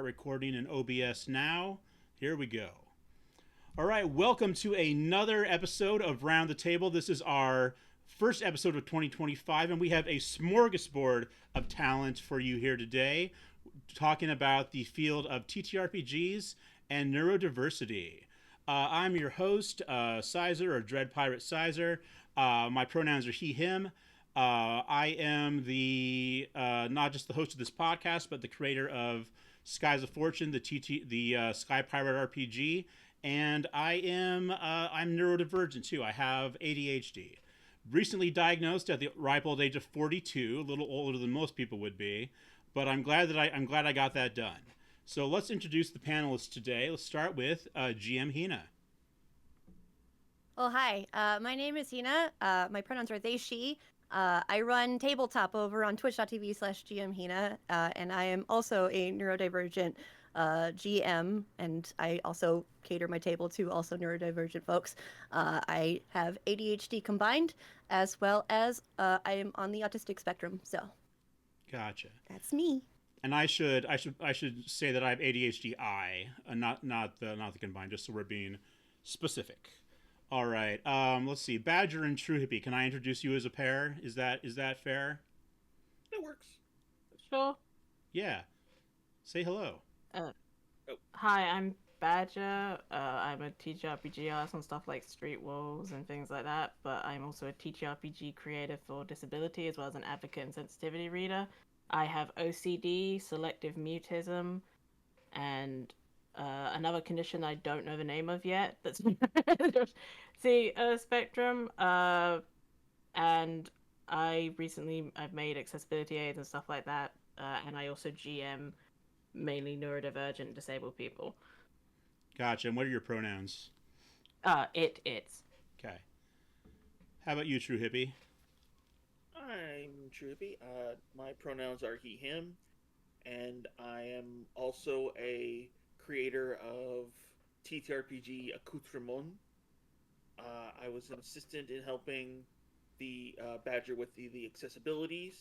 recording in OBS now. Here we go. All right, welcome to another episode of Round the Table. This is our first episode of 2025, and we have a smorgasbord of talent for you here today, talking about the field of TTRPGs and neurodiversity. I'm your host, Syzer, or Dread Pirate Syzer. My pronouns are he, him. I am the not just the host of this podcast, but the creator of Skies of Fortune, the Sky Pirate RPG, and I'm neurodivergent too. I have ADHD. Recently diagnosed at the ripe old age of 42, a little older than most people would be, but I'm glad I got that done. So let's introduce the panelists today. Let's start with GMHina. Well, hi. My name is Hina. My pronouns are they, she. I run Tabletop over on twitch.tv/GMHina, and I am also a neurodivergent GM, and I also cater my table to also neurodivergent folks. I have ADHD combined, as well as I am on the autistic spectrum. So, Gotcha. that's me. And I should say that I have ADHD not the combined, just so we're being specific. All right. Let's see. Badger and TrueHippy. Can I introduce you as a pair? Is that fair? It works. Sure. Yeah. Say hello. Hi, I'm Badger. I'm a TTRPG artist on stuff like Street Wolves and things like that, but I'm also a TTRPG creator for disability as well as an advocate and sensitivity reader. I have OCD, selective mutism, and another condition I don't know the name of yet. That's the spectrum. And I've made accessibility aids and stuff like that. And I also GM mainly neurodivergent disabled people. Gotcha. And what are your pronouns? It's. Okay. How about you, TrueHippy? I'm TrueHippy. My pronouns are he, him, and I am also a creator of TTRPG Accoutrement. I was an assistant in helping the Badger with the accessibilities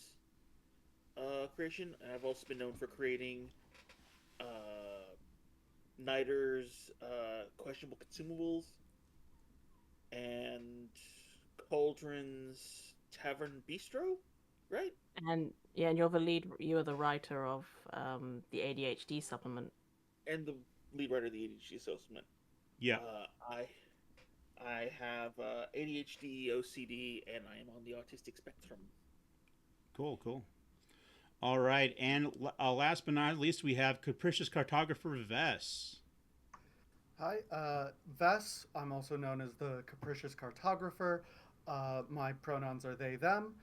creation, and I've also been known for creating Niter's questionable consumables and Cauldron's Tavern Bistro, right? And yeah, and you're the writer of the ADHD supplement. And the lead writer of the ADHD supplement. Yeah. I have ADHD, OCD, and I am on the autistic spectrum. Cool. All right. And last but not least, we have capricious cartographer Vess. Hi, Vess. I'm also known as the capricious cartographer. My pronouns are they, them.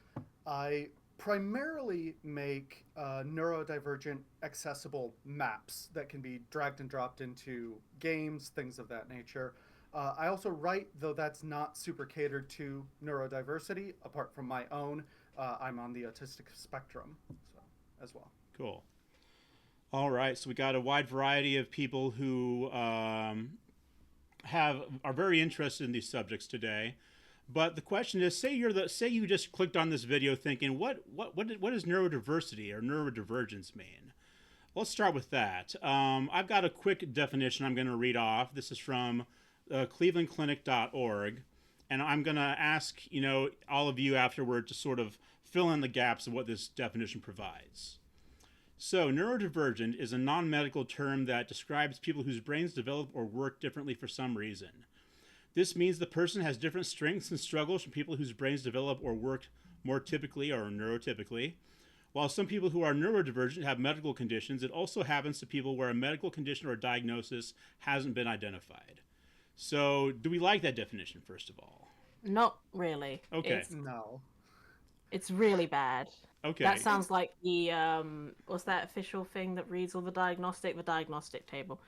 I primarily make neurodivergent accessible maps that can be dragged and dropped into games, things of that nature. I also write, though that's not super catered to neurodiversity, apart from my own. I'm on the autistic spectrum as well. Cool. All right, so we got a wide variety of people who are very interested in these subjects today. But the question is, say you just clicked on this video thinking, what does neurodiversity or neurodivergence mean? Let's start with that. I've got a quick definition I'm going to read off. This is from clevelandclinic.org, and I'm going to ask all of you afterward to sort of fill in the gaps of what this definition provides. So, neurodivergent is a non-medical term that describes people whose brains develop or work differently for some reason. This means the person has different strengths and struggles from people whose brains develop or work more typically or neurotypically. While some people who are neurodivergent have medical conditions, it also happens to people where a medical condition or diagnosis hasn't been identified. So, do we like that definition, first of all? Not really. Okay. No. It's really bad. Okay. That sounds like the what's that official thing that reads all the diagnostic table.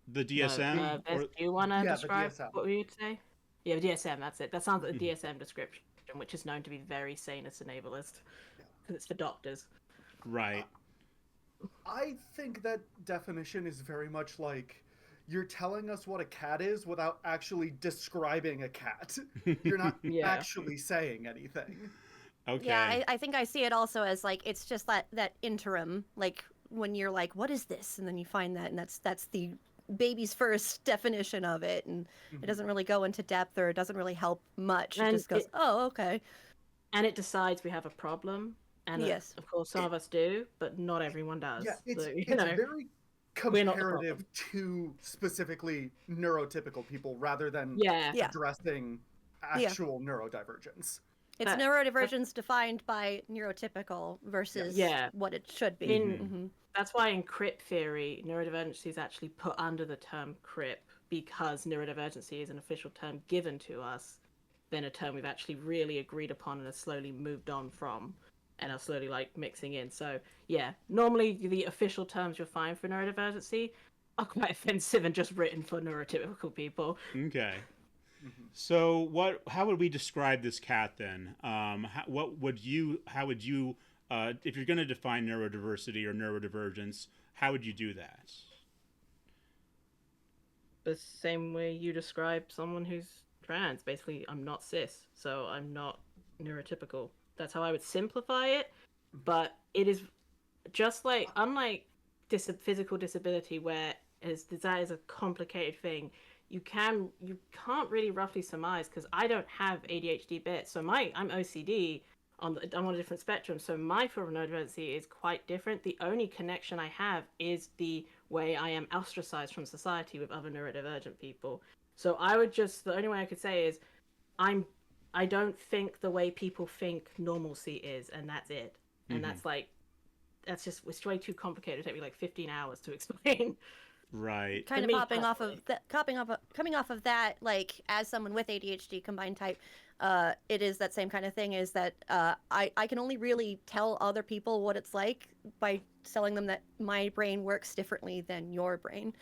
The DSM? Do you want to describe the DSM. what we would say? Yeah, the DSM, that's it. That sounds like the DSM description, which is known to be very sanist and ableist, because it's for doctors. Right. I think that definition is very much like you're telling us what a cat is without actually describing a cat. You're not actually saying anything. Okay. Yeah, I think I see it also as like it's just that interim, like when you're like, what is this? And then you find that, and that's the baby's first definition of it, and it doesn't really go into depth, or it doesn't really help much. It just goes, oh, okay. And it decides we have a problem. And yes, of course, some of us do, but not everyone does. Yeah, it's, so, it's know, very comparative to specifically neurotypical people rather than addressing actual neurodivergence. It's neurodivergence defined by neurotypical versus what it should be. That's why in CRIP theory, neurodivergency is actually put under the term CRIP, because neurodivergency is an official term given to us, then a term we've actually really agreed upon and have slowly moved on from, and are slowly like mixing in. So yeah, normally the official terms you'll find for neurodivergency are quite offensive and just written for neurotypical people. Okay. So how would we describe this cat then? How would you, if you're going to define neurodiversity or neurodivergence, how would you do that? The same way you describe someone who's trans. Basically, I'm not cis, so I'm not neurotypical. That's how I would simplify it. But it is just like, unlike physical disability, where that is a complicated thing. You can't really roughly surmise, because I don't have ADHD bits, so I'm OCD. I'm on a different spectrum, so my form of neurodiversity is quite different. The only connection I have is the way I am ostracized from society with other neurodivergent people. So the only way I could say is I don't think the way people think normalcy is, and that's it. And it's way too complicated. It'd take me like 15 hours to explain. Right. Kind of coming off of that, like, as someone with ADHD combined type, it is that same kind of thing, is that I can only really tell other people what it's like by telling them that my brain works differently than your brain.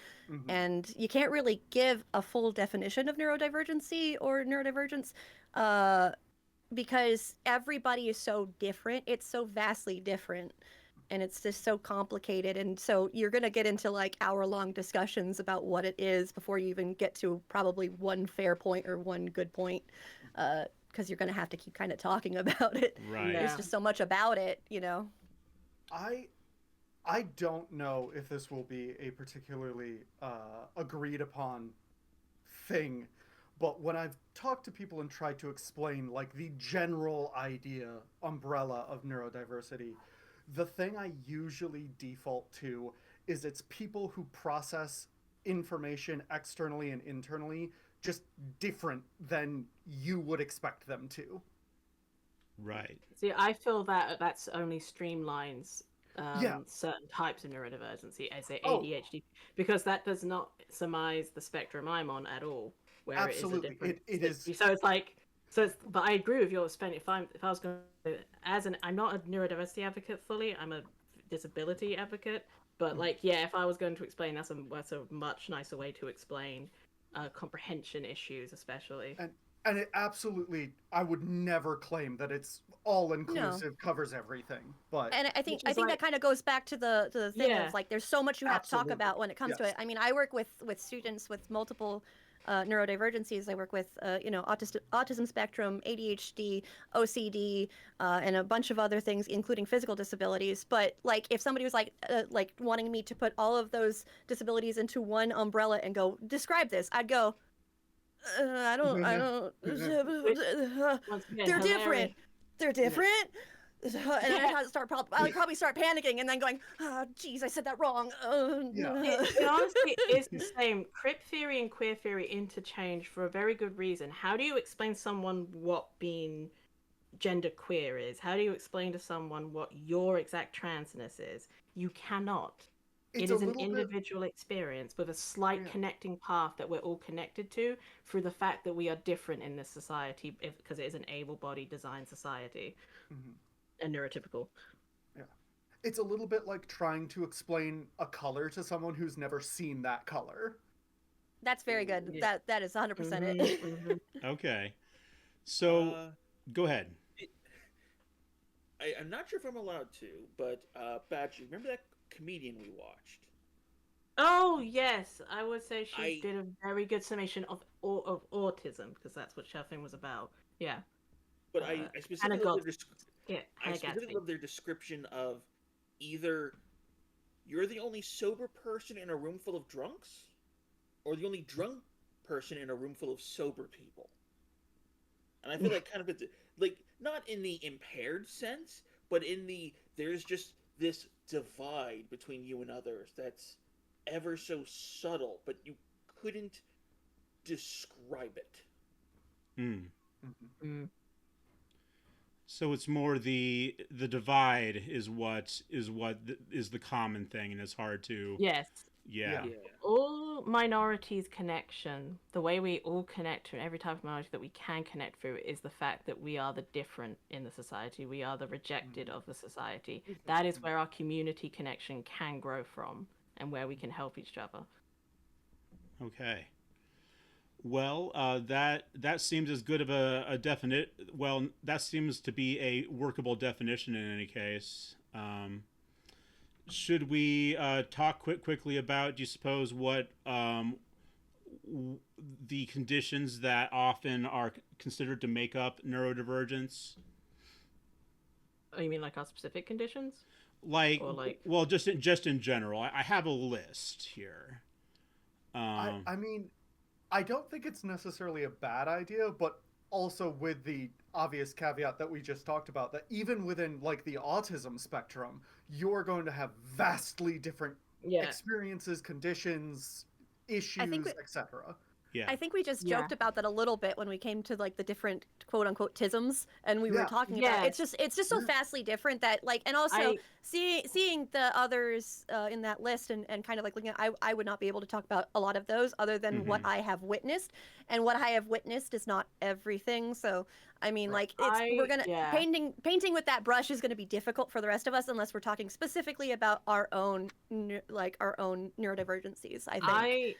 And you can't really give a full definition of neurodivergency or neurodivergence because everybody is so different. It's so vastly different. And it's just so complicated. And so you're going to get into like hour-long discussions about what it is before you even get to probably one fair point or one good point, because you're going to have to keep kind of talking about it. Right. There's just so much about it, you know? I don't know if this will be a particularly agreed upon thing, but when I've talked to people and tried to explain like the general umbrella of neurodiversity, the thing I usually default to is it's people who process information externally and internally just different than you would expect them to. Right. See, I feel that's only streamlines certain types of neurodivergency, as ADHD, because that does not surmise the spectrum I'm on at all. Where absolutely, it is. So it's like. But I agree with your spend. If I was going to, I'm not a neurodiversity advocate fully. I'm a disability advocate. But if I was going to explain, that's a much nicer way to explain comprehension issues, especially. And it absolutely, I would never claim that it's all inclusive, covers everything. But I think that kind of goes back to the thing of like, there's so much you have to talk about when it comes to it. I mean, I work with students with multiple neurodivergencies. I work with autism spectrum, ADHD, OCD, and a bunch of other things, including physical disabilities. But like, if somebody was like wanting me to put all of those disabilities into one umbrella and go describe this, I'd go, I don't. They're different. They're different. And I'd probably start panicking and then going, oh, geez, I said that wrong. It honestly is the same. Crip theory and queer theory interchange for a very good reason. How do you explain someone what being gender queer is? How do you explain to someone what your exact transness is? You cannot. It is an individual experience with a slight connecting path that we're all connected to through the fact that we are different in this society, because it is an able-bodied design society. And neurotypical. Yeah. It's a little bit like trying to explain a color to someone who's never seen that color. That's very good. Yeah. That is 100% it. Okay. So, go ahead. I'm not sure if I'm allowed to, but Badger, remember that comedian we watched? Oh, yes. I would say she did a very good summation of autism, because that's what Shelfing was about. Yeah. But I specifically love their description of either you're the only sober person in a room full of drunks, or the only drunk person in a room full of sober people. And I feel like kind of it's like not in the impaired sense, but in the there's just this divide between you and others that's ever so subtle, but you couldn't describe it. Mm. Mm-hmm. So it's more the divide is what is the common thing, and it's hard to Yes. yeah. All minorities connection, the way we all connect to every type of minority that we can connect through is the fact that we are the different in the society. We are the rejected of the society. That is where our community connection can grow from and where we can help each other. Okay. Well, that seems as good of a definite. Well, that seems to be a workable definition in any case. Should we talk quickly about, do you suppose, what the conditions that often are considered to make up neurodivergence? Oh, you mean like our specific conditions? Like, Or like... well, just in general. I have a list here. I mean, I don't think it's necessarily a bad idea, but also with the obvious caveat that we just talked about, that even within like the autism spectrum, you're going to have vastly different experiences, conditions, issues, etc. Yeah. I think we just joked about that a little bit when we came to like the different quote unquote tisms, and we were talking about it's just so vastly different that like, and also seeing the others in that list and kind of like looking at, I would not be able to talk about a lot of those other than what I have witnessed, and what I have witnessed is not everything. So I mean, like we're gonna painting with that brush is gonna be difficult for the rest of us unless we're talking specifically about our own neurodivergencies. I think.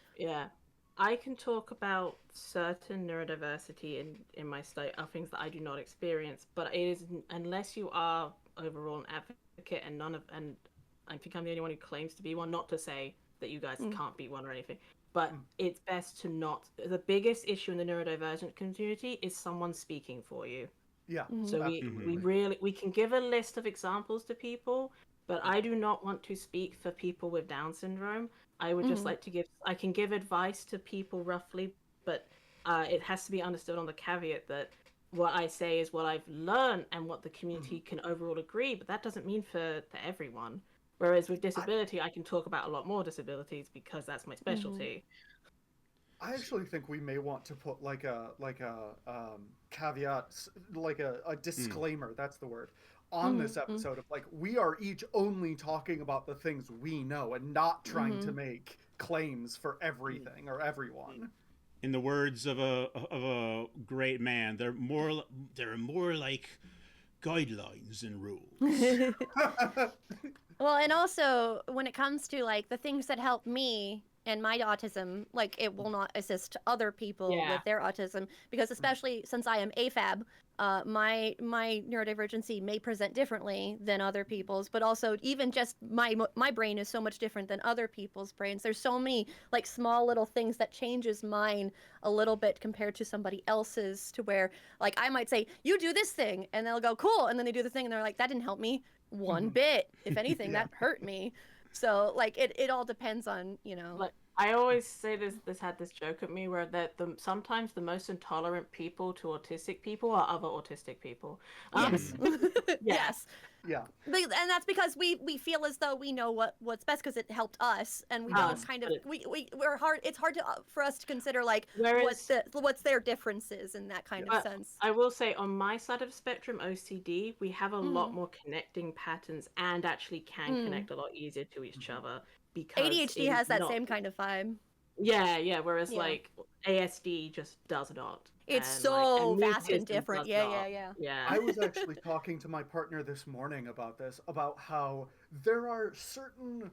I can talk about certain neurodiversity in my state of things that I do not experience, but it is unless you are overall an advocate and I think I'm the only one who claims to be one. Not to say that you guys can't be one or anything, but it's best to not. The biggest issue in the neurodivergent community is someone speaking for you. Yeah. So we can give a list of examples to people, but I do not want to speak for people with Down syndrome. I would just like to I can give advice to people roughly, but it has to be understood on the caveat that what I say is what I've learned and what the community can overall agree, but that doesn't mean for everyone. Whereas with disability, I can talk about a lot more disabilities because that's my specialty. I actually think we may want to put like a caveat, like a disclaimer, that's the word, on this episode of like, we are each only talking about the things we know and not trying to make claims for everything or everyone. In the words of a great man, they're more like guidelines and rules. Well, and also when it comes to like the things that help me and my autism, like it will not assist other people with their autism, because especially since I am AFAB, my neurodivergency may present differently than other people's, but also even just my brain is so much different than other people's brains. There's so many like small little things that changes mine a little bit compared to somebody else's, to where like I might say, you do this thing, and they'll go, cool, and then they do the thing and they're like, that didn't help me one bit. If anything, that hurt me. So like it all depends on, you know. Like I always say this had this joke at me where that sometimes the most intolerant people to autistic people are other autistic people. Yes. Yes. Yeah. And that's because we feel as though we know what's best because it helped us, and we don't kind of we're hard. It's hard for us to consider like what's their differences in that kind of sense. I will say on my side of the spectrum, OCD, we have a lot more connecting patterns and actually can connect a lot easier to each other, because ADHD has that same kind of vibe. Yeah. Whereas like ASD just does not. It's so vast and different. Yeah. I was actually talking to my partner this morning about this, about how there are certain,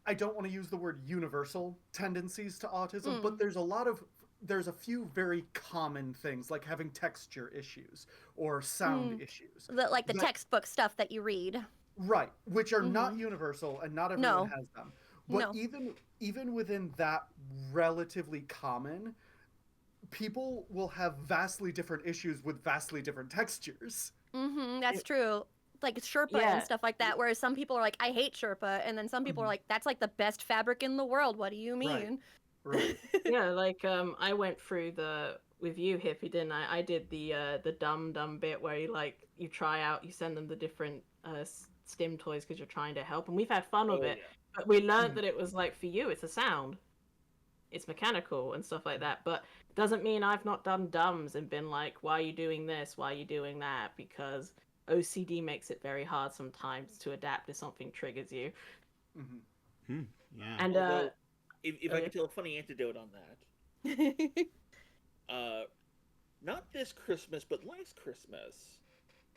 I don't want to use the word universal tendencies to autism, but there's a few very common things, like having texture issues or sound issues. Like the textbook stuff that you read. Right, which are not universal and not everyone has them. But even within that relatively common, people will have vastly different issues with vastly different textures. That's true. like Sherpa Yeah. and stuff like that. Whereas some people are like, I hate Sherpa, and then some people are like, that's like the best fabric in the world. What do you mean? Right. Yeah, like I went through with you, Hippie, didn't I? I did the dumb bit where you try out, you send them the different stim toys because you're trying to help, and we've had fun with Oh, it. yeah. But we learned that it was like, for you, it's a sound, it's mechanical and stuff like that. But doesn't mean I've not done dumbs and been like, why are you doing this? Why are you doing that? Because OCD makes it very hard sometimes to adapt if something triggers you. Mm-hmm. Yeah. And Although, if I okay. could tell a funny anecdote on that, not this Christmas, but last Christmas,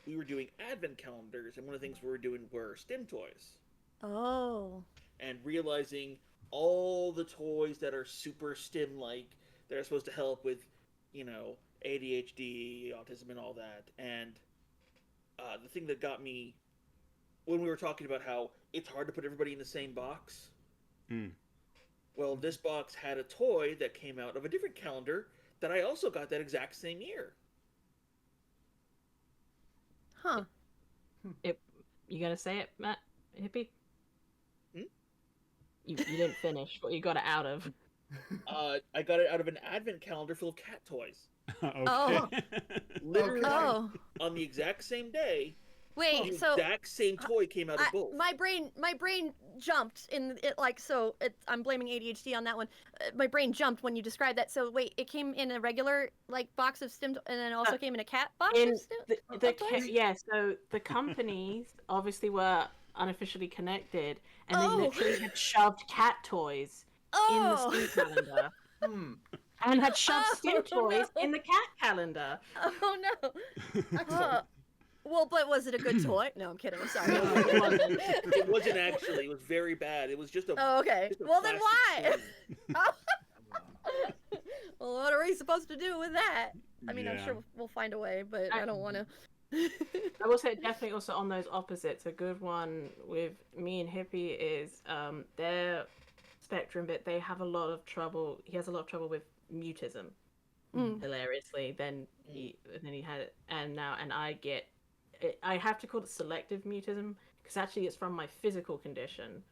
we were doing advent calendars, and one of the things we were doing were STEM toys. Oh. And realizing all the toys that are super STEM-like, that are supposed to help with, ADHD, autism, and all that. And the thing that got me, when we were talking about how it's hard to put everybody in the same box, well, this box had a toy that came out of a different calendar that I also got that exact same year. Huh. You gonna say it, Matt? Hippie? Hmm? You didn't finish what you got it out of. I got it out of an advent calendar full of cat toys. Okay. Oh. Literally, Oh. on the exact same day, Wait, the so exact same toy came out of both. my brain jumped in it, like, so I'm blaming ADHD on that one. My brain jumped when you described that. So wait, it came in a regular like box of stim, and then it also came in a cat box of stim. Toys? Yeah, so the companies obviously were unofficially connected, and they Oh. literally had shoved cat toys in the Oh. STEAM calendar, Hmm. and had shoved Oh, STEAM toys no. in the cat calendar. Oh no. Excellent. Well, but was it a good toy? No, I'm kidding. I'm sorry. No, it wasn't. It wasn't actually. It was very bad. It was just a. Oh, okay. just a Well, then plastic why? thing. Well, what are we supposed to do with that? I mean, I'm Yeah. sure we'll find a way, but I don't want to. I will say definitely also on those opposites, a good one with me and Hippie is their spectrum bit. They have a lot of trouble. He has a lot of trouble with mutism, hilariously. Then he had it, and I have to call it selective mutism because actually it's from my physical condition.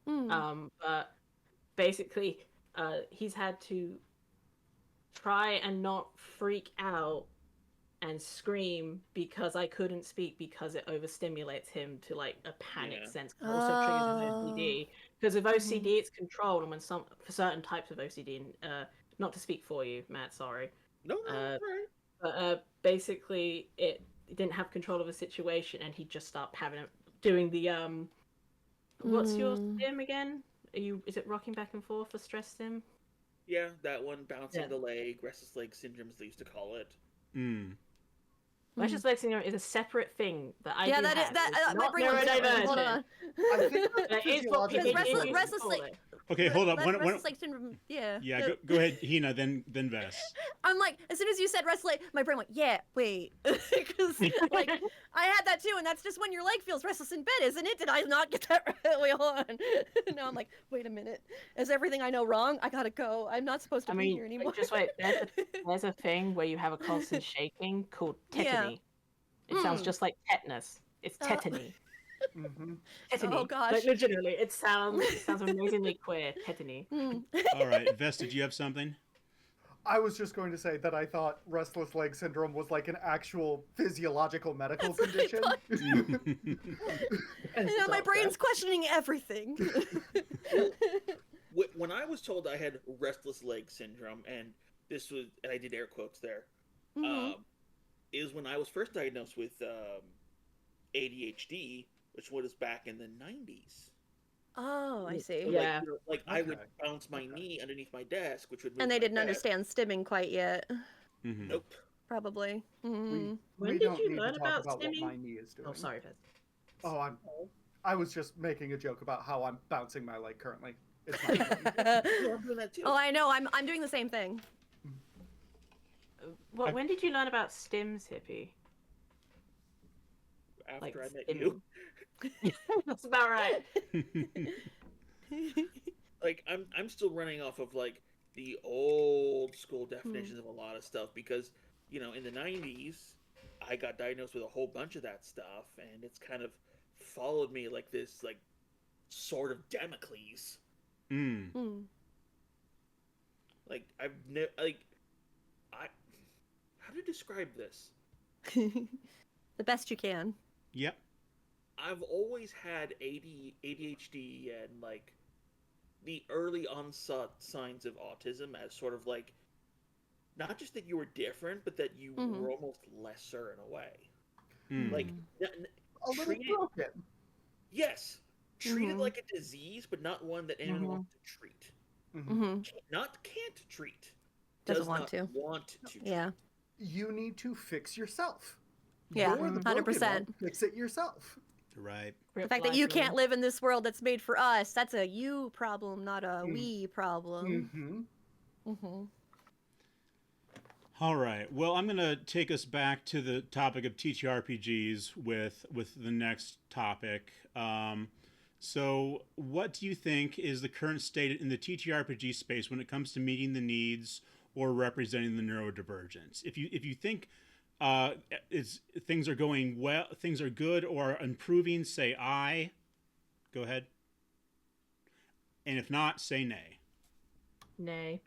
But basically, he's had to try and not freak out and scream because I couldn't speak because it overstimulates him to like a panic Yeah. sense. It also triggers his OCD because with OCD it's controlled, and when for certain types of OCD, not to speak for you, Matt, sorry, No, right. but basically it didn't have control of a situation, and he'd just start doing the what's your stim again? Is it rocking back and forth for stress stim? Yeah, that one, bouncing Yeah. the leg, restless leg syndrome, as they used to call it. Restless leg syndrome is a separate thing that I Yeah, do that is have. that. It's My not brain went neurodivergent. hold on. I think That that's is what physiological. Because people restless call leg- it. Okay, hold up. Restless leg syndrome. Yeah. Yeah, go ahead, Hina, then Vess. I'm like, as soon as you said restless leg, my brain went, yeah, wait, because like I had that too, and that's just when your leg feels restless in bed, isn't it? Did I not get that right? Wait, hold on. Now I'm like, wait a minute, is everything I know wrong? I gotta go. I'm not supposed to be here anymore. Just wait. There's a thing where you have a constant shaking called tetany. Yeah. It sounds just like tetanus. It's tetany. Mm-hmm. Tetany. Oh, gosh. Like literally, it sounds amazingly queer. Tetany. All right, Vess, did you have something? I was just going to say that I thought restless leg syndrome was like an actual physiological medical condition. And now my brain's questioning everything. When I was told I had restless leg syndrome, and I did air quotes there, is when I was first diagnosed with ADHD, which was back in the 90s. Oh, I see. Yeah. I would bounce my knee underneath my desk, which would move And they my didn't desk. understand stimming quite yet. Nope. Probably. When we did don't you need to learn talk about about what stimming? my knee is doing. Oh, sorry, Vez. Oh, I was just making a joke about how I'm bouncing my leg currently. It's not important. Yeah, I'm doing that too. Oh, I know. I'm doing the same thing. When did you learn about stims, Hippie? After I met stimming. you. That's about right. Like I'm still running off of like the old school definitions of a lot of stuff because in the 90s I got diagnosed with a whole bunch of that stuff, and it's kind of followed me like this, like, sword of Damocles. Like, how to describe this? The best you can. Yep. I've always had ADHD and, like, the early onset signs of autism as sort of like, not just that you were different, but that you were almost lesser in a way. Like, A little treat it, broken. yes, treat it like a disease, but not one that anyone wants to treat. Can't treat. Doesn't Does want not to. want to treat. Yeah. You need to fix yourself. Yeah, You're the broken 100%. one. Fix it yourself. Right. The fact that you can't live in this world that's made for us, that's a you problem, not a we problem. All right. Well, I'm going to take us back to the topic of TTRPGs with the next topic. So what do you think is the current state in the TTRPG space when it comes to meeting the needs or representing the neurodivergent? If you think things are going well, things are good or improving, say aye. Go ahead. And if not, say nay. Nay.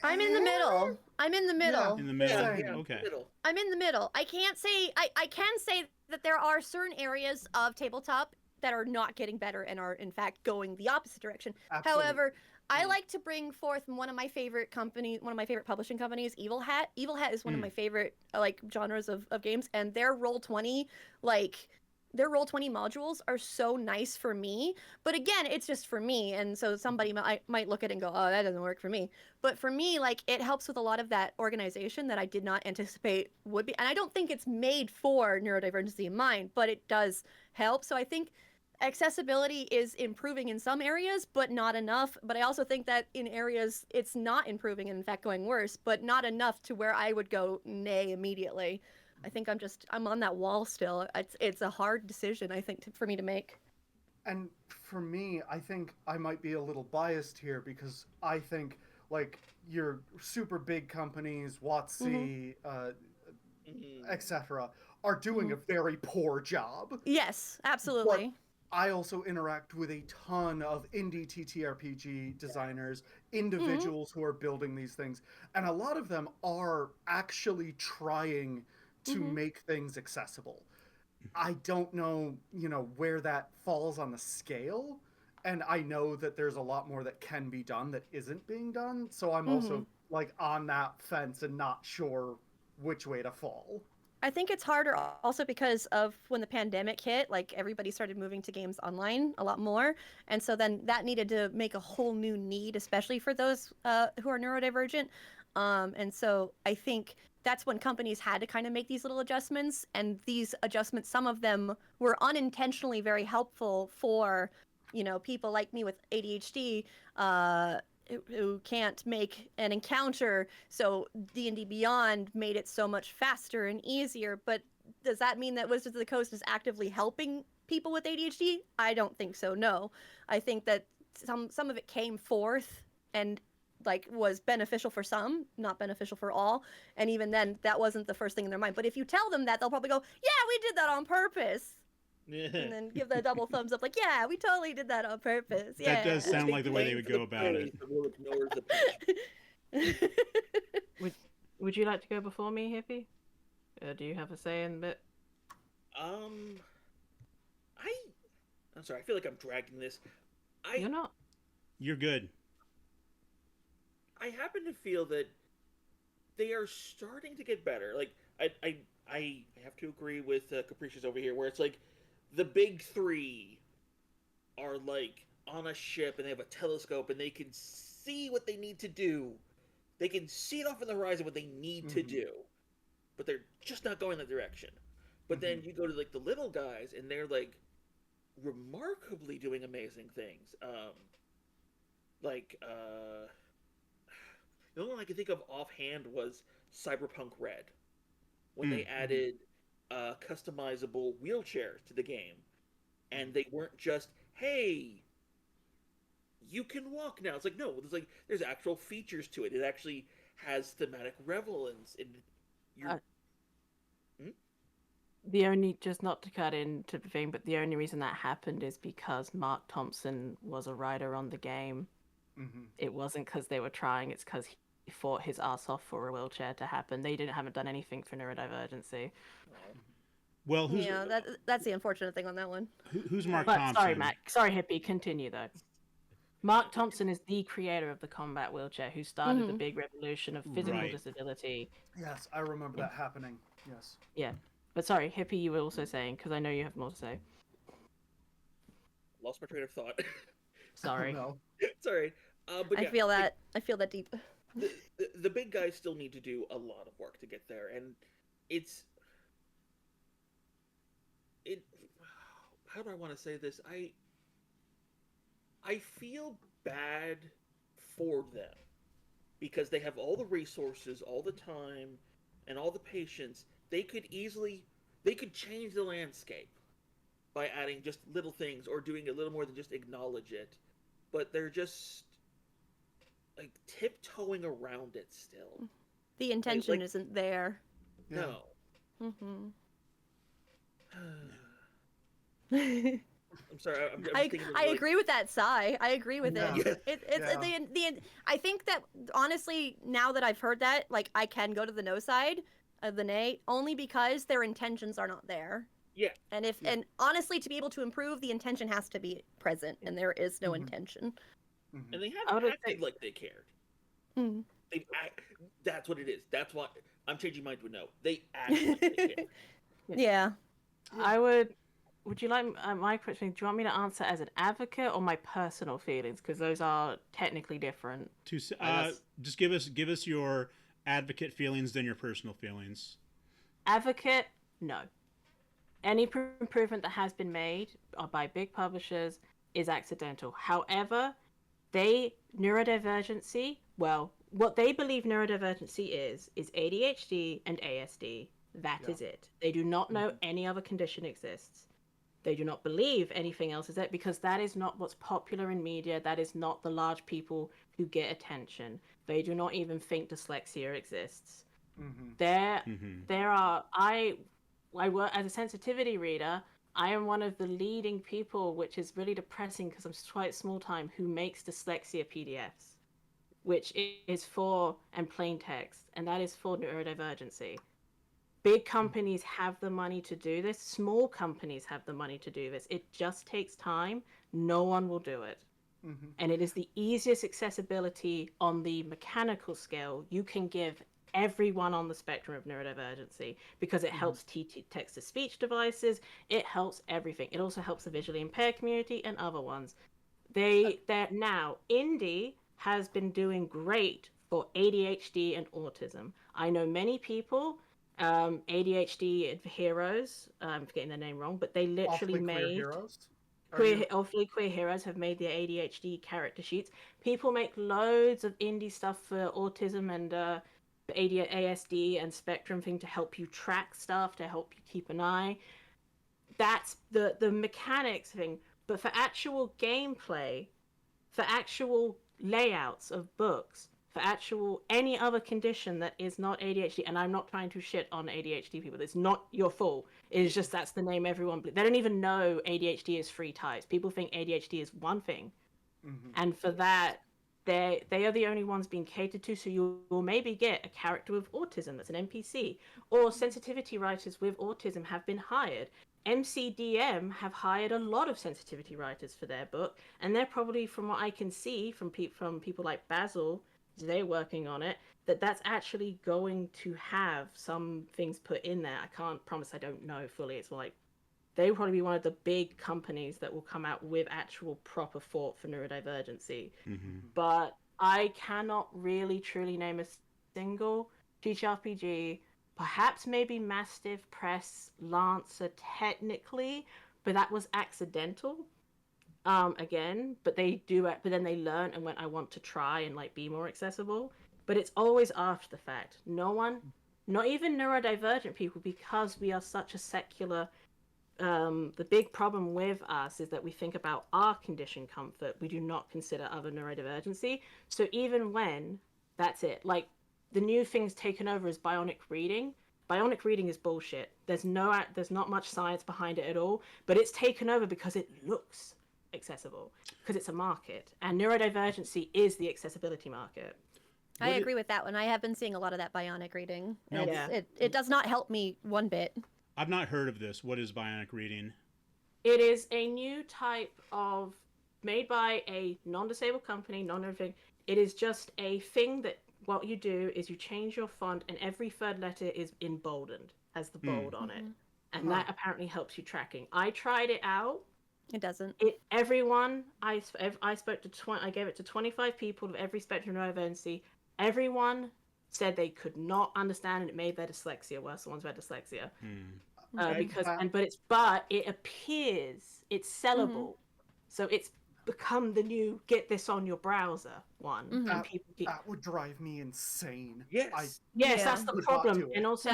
I'm in the middle. I'm in the middle. In the middle. Yeah, Okay. I'm in the middle. I can't say I can say that there are certain areas of tabletop that are not getting better and are in fact going the opposite direction. Absolutely. However, I like to bring forth one of my favorite publishing companies, Evil Hat. Evil Hat is one of my favorite like genres of games, and their Roll20 modules are so nice for me. But again, it's just for me, and so somebody might look at it and go, oh, that doesn't work for me. But for me, like, it helps with a lot of that organization that I did not anticipate would be. And I don't think it's made for neurodivergency in mind, but it does help. So I think accessibility is improving in some areas, but not enough. But I also think that in areas it's not improving and in fact going worse, but not enough to where I would go nay immediately. I think I'm on that wall still. It's a hard decision, I think, for me to make. And for me, I think I might be a little biased here because I think, like, your super big companies, WotC, etc., are doing a very poor job. Yes, absolutely. But I also interact with a ton of indie TTRPG designers, individuals who are building these things, and a lot of them are actually trying to make things accessible. I don't know, where that falls on the scale, and I know that there's a lot more that can be done that isn't being done, so I'm also, like, on that fence and not sure which way to fall. I think it's harder also because of when the pandemic hit, like, everybody started moving to games online a lot more, and so then that needed to make a whole new need, especially for those who are neurodivergent, and so I think that's when companies had to kind of make these little adjustments, and these adjustments, some of them were unintentionally very helpful for, people like me with ADHD, who can't make an encounter. So D&D Beyond made it so much faster and easier. But does that mean that Wizards of the Coast is actively helping people with ADHD? I don't think so, no. I think that some of it came forth and, like, was beneficial for some, not beneficial for all. And even then, that wasn't the first thing in their mind. But if you tell them that, they'll probably go, yeah, we did that on purpose. And then give the double thumbs up, like, yeah, we totally did that on purpose. Yeah. That does sound like the way they would go about it. Would you like to go before me, Hippie? Do you have a say in the bit? I'm sorry, I feel like I'm dragging this. You're not. You're good. I happen to feel that they are starting to get better. Like, I have to agree with Capricious over here, where it's like the big three are, like, on a ship and they have a telescope and they can see what they need to do. They can see it off on the horizon what they need to do, but they're just not going that direction. But then you go to, like, the little guys and they're, like, remarkably doing amazing things. The only one I can think of offhand was Cyberpunk Red, when they added customizable wheelchairs to the game. And they weren't just, hey, you can walk now. It's like, no, there's actual features to it. It actually has thematic relevance. you're The only, just not to cut into the thing, but the only reason that happened is because Mark Thompson was a writer on the game. Mm-hmm. It wasn't because they were trying, it's because he fought his ass off for a wheelchair to happen. They haven't done anything for neurodivergency. Well, who's Yeah, that's the unfortunate thing on that one. who's Mark But Thompson? sorry, Mac. Sorry, Hippie. Continue though. Mark Thompson is the creator of the combat wheelchair, who started the big revolution of physical Right. disability. Yes, I remember that happening. Yes. Yeah. But sorry, Hippie, you were also saying, because I know you have more to say. Lost my train of thought. Sorry. Oh, no. It's all right. But I yeah, feel that. I feel that deep. the big guys still need to do a lot of work to get there, and it. How do I want to say this? I feel bad for them because they have all the resources, all the time, and all the patience. They could change the landscape by adding just little things or doing a little more than just acknowledge it, but they're just like tiptoeing around it still. The intention isn't there. No. Mm-hmm. I'm sorry. I'm just thinking of, I agree with that sigh. I agree with Yeah. it. It's I think that honestly, now that I've heard that, like I can go to the no side of the nay only because their intentions are not there. Yeah. And honestly, to be able to improve, the intention has to be present, and there is no intention. Mm-hmm. And they haven't acted like they cared. Mm. That's what it is. That's why I'm changing mine to a no. They acted like they cared. Yeah. Would you like my question? Do you want me to answer as an advocate or my personal feelings? Because those are technically different. Just give us your advocate feelings, then your personal feelings. Advocate, no. Any improvement that has been made by big publishers is accidental. However, neurodivergency, well, what they believe neurodivergency is ADHD and ASD. That is it. They do not know any other condition exists. They do not believe anything else is it because that is not what's popular in media. That is not the large people who get attention. They do not even think dyslexia exists. Mm-hmm. There are, I work as a sensitivity reader. I am one of the leading people, which is really depressing because I'm quite small time, who makes dyslexia PDFs, which is for, and plain text, and that is for neurodivergency. Big companies have the money to do this. Small companies have the money to do this. It just takes time. No one will do it. Mm-hmm. And it is the easiest accessibility on the mechanical scale you can give everyone on the spectrum of neurodivergency because it helps text-to-speech devices. It helps everything. It also helps the visually impaired community and other ones. Now, Indie has been doing great for ADHD and autism. I know many people... ADHD heroes. I'm forgetting their name wrong, but they literally made awfully queer heroes have made their ADHD character sheets. People make loads of indie stuff for autism and ASD and spectrum thing to help you track stuff, to help you keep an eye. That's the mechanics thing. But for actual gameplay, for actual layouts of books, for actual any other condition that is not ADHD, and I'm not trying to shit on ADHD people. It's not your fault. It's just that's the name everyone. They don't even know ADHD is 3 types. People think ADHD is one thing, and for that, they are the only ones being catered to. So you will maybe get a character with autism that's an NPC, or sensitivity writers with autism have been hired. MCDM have hired a lot of sensitivity writers for their book, and they're probably, from what I can see from people like Basil. They're working on it, that's actually going to have some things put in there. I can't promise, I don't know fully. It's like they will probably be one of the big companies that will come out with actual proper thought for neurodivergency. But I cannot really truly name a single TTRPG. Perhaps maybe Mastiff Press Lancer technically, but that was accidental. Again, but they do it, but then they learn and went, I want to try and like be more accessible. But it's always after the fact. No one, not even neurodivergent people, because we are such a secular, the big problem with us is that we think about our condition comfort. We do not consider other neurodivergency. So even when that's it, like the new thing's taken over is bionic reading. bionic reading is bullshit. There's not much science behind it at all, but it's taken over because it looks accessible, because it's a market, and neurodivergency is the accessibility market. I agree with that one. I have been seeing a lot of that bionic reading. No, It does not help me one bit. I've not heard of this. What is bionic reading? It is a new type of, made by a non-disabled company, non-living. It is just a thing that what you do is you change your font and every third letter is emboldened, has the bold on it. And that apparently helps you tracking. I tried it out. It doesn't. Everyone, I spoke to, I gave it to 25 people of every spectrum of neurodivergency. Everyone said they could not understand, and it made their dyslexia worse. The ones with dyslexia, but it appears it's sellable, so it's become the new get this on your browser one. And people that would drive me insane. Yes, that's the problem, and also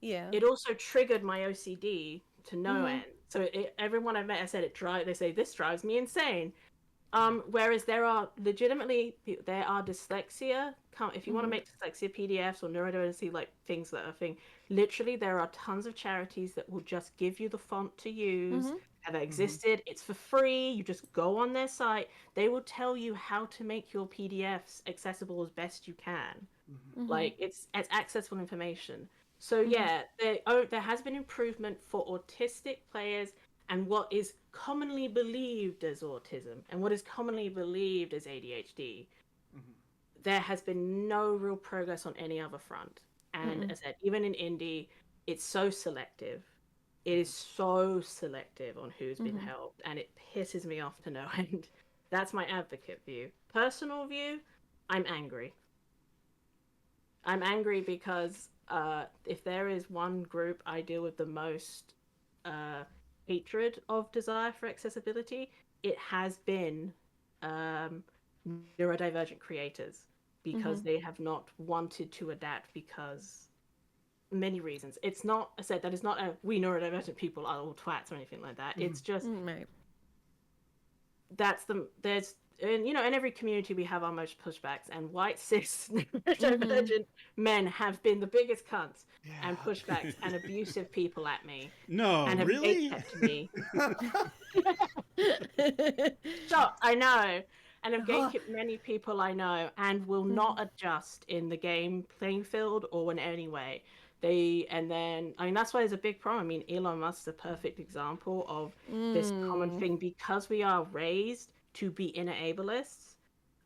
it also triggered my OCD to no end. So everyone I've met has said they say this drives me insane. Whereas there are dyslexia. If you want to make dyslexia PDFs or neurodivergency like things that are literally there are tons of charities that will just give you the font to use. Have existed. It's for free. You just go on their site. They will tell you how to make your PDFs accessible as best you can. Like it's accessible information. So there has been improvement for autistic players and what is commonly believed as autism and what is commonly believed as ADHD. There has been no real progress on any other front. And as I said, even in indie, it's so selective. It is so selective on who's been helped, and it pisses me off to no end. That's my advocate view. Personal view, I'm angry. I'm angry because if there is one group I deal with the most hatred of desire for accessibility, it has been neurodivergent creators, because they have not wanted to adapt because many reasons. It's not, I said, that is not we neurodivergent people are all twats or anything like that. It's just and in every community we have our most pushbacks, and white cis neurodivergent men have been the biggest cunts and pushbacks and abusive people at me. No, and have really? gatekept me. Shocked, I know. And have gatekept many people I know, and will not adjust in the game playing field or in any way. That's why there's a big problem. I mean, Elon Musk's a perfect example of this common thing, because we are raised to be inner ableists.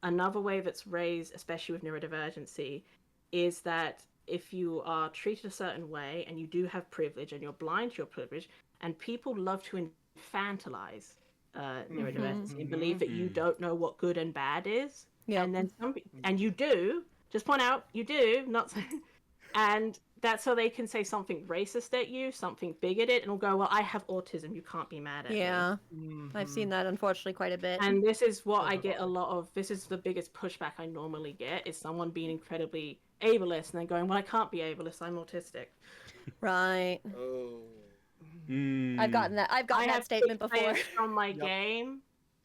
Another way that's raised, especially with neurodivergency, is that if you are treated a certain way and you do have privilege and you're blind to your privilege, and people love to infantilize neurodivergency and believe that you don't know what good and bad is. And then and you do, just point out you do, not and that's so they can say something racist at you, something bigoted, and will go, well, I have autism, you can't be mad at me. I've seen that unfortunately quite a bit. And this is what I get a lot of. This is the biggest pushback I normally get, is someone being incredibly ableist and then going, well, I can't be ableist, I'm autistic. Right. I've gotten that statement before. From my game,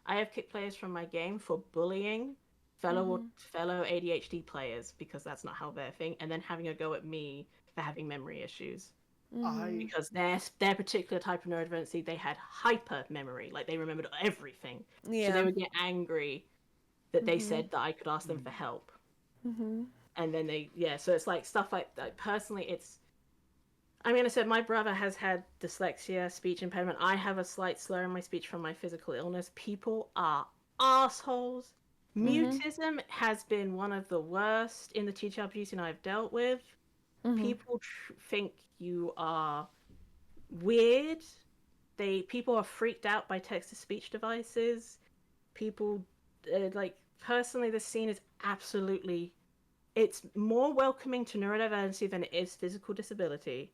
I have kicked players from my game for bullying fellow ADHD players, because that's not how they're thinking, and then having a go at me for having memory issues. Because their particular type of neurodivergency, they had hyper memory, like they remembered everything. So they would get angry that they said that I could ask them for help. And then so it's like stuff like that. Personally, I said my brother has had dyslexia, speech impairment. I have a slight slur in my speech from my physical illness. People are assholes. Mutism has been one of the worst in the TTRPG scene I've dealt with. People think you are weird. People are freaked out by text-to-speech devices. People, personally, the scene is absolutely... It's more welcoming to neurodivergency than it is physical disability.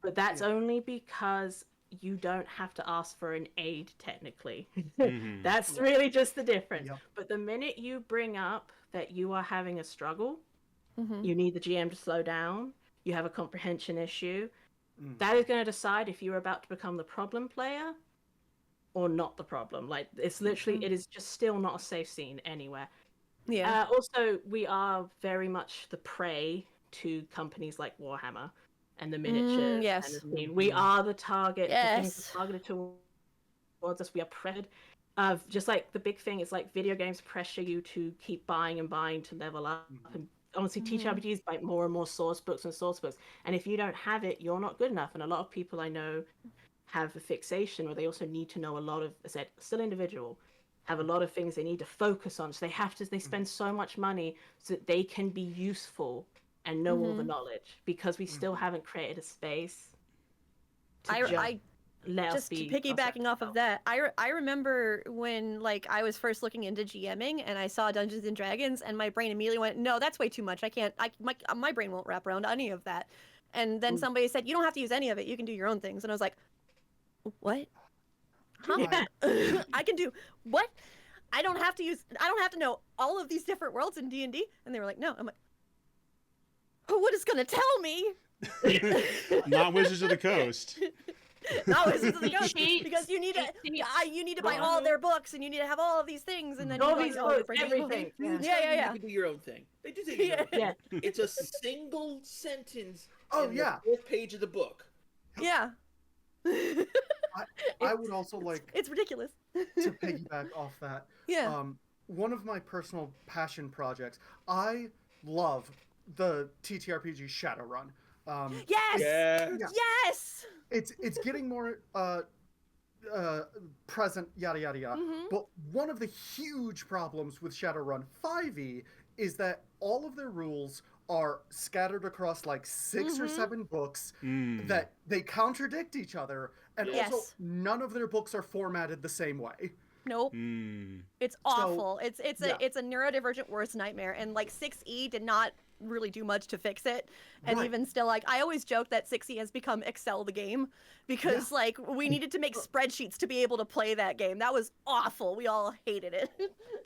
But that's only because you don't have to ask for an aid, technically. That's really just the difference. But the minute you bring up that you are having a struggle, you need the GM to slow down, you have a comprehension issue, that is going to decide if you're about to become the problem player or not the problem. Like, it's literally, it is just still not a safe scene anywhere. Also, we are very much the prey to companies like Warhammer. and the miniatures yes. and the scene. We are the target. The things Yes. are targeted towards us. We are pressured. Just like the big thing is like video games pressure you to keep buying and buying to level up. And honestly, TTRPGs buy more and more source books and source books. And if you don't have it, you're not good enough. And a lot of people I know have a fixation where they also need to know a lot of, as I said, still individual, have a lot of things they need to focus on. So they spend so much money so that they can be useful and know all the knowledge, because we still haven't created a space to I let us just be piggybacking off of that, I remember when like I was first looking into GMing and I saw Dungeons and Dragons, and my brain immediately went, no, that's way too much. I can't. My brain won't wrap around any of that. And then somebody said, you don't have to use any of it. You can do your own things. And I was like, what? Huh? Yeah. I can do what? I don't have to know all of these different worlds in D&D. And they were like, no. I'm like, what is gonna tell me? Not Wizards of the Coast. No, this is the ghost, because you need to buy all their books, and you need to have all of these things, and then all you these go, books, everything. Who told Yeah. you can do your own thing? They do take your own thing. Yeah. It's a single sentence. Oh, in yeah. the fourth page of the book. Yeah. I would also like It's ridiculous. to piggyback off that. Yeah. One of my personal passion projects, I love the TTRPG Shadowrun. Yes. Yeah. Yes. It's getting more present, yada yada yada. But one of the huge problems with Shadowrun 5e is that all of their rules are scattered across like 6 or 7 books that they contradict each other, and Yes. also none of their books are formatted the same way. Nope. It's awful. It's yeah. it's a neurodivergent worst nightmare, and like 6e did not really do much to fix it. And Right. even still, like, I always joke that 6e has become Excel the game, because like we needed to make spreadsheets to be able to play that game. That was awful. We all hated it.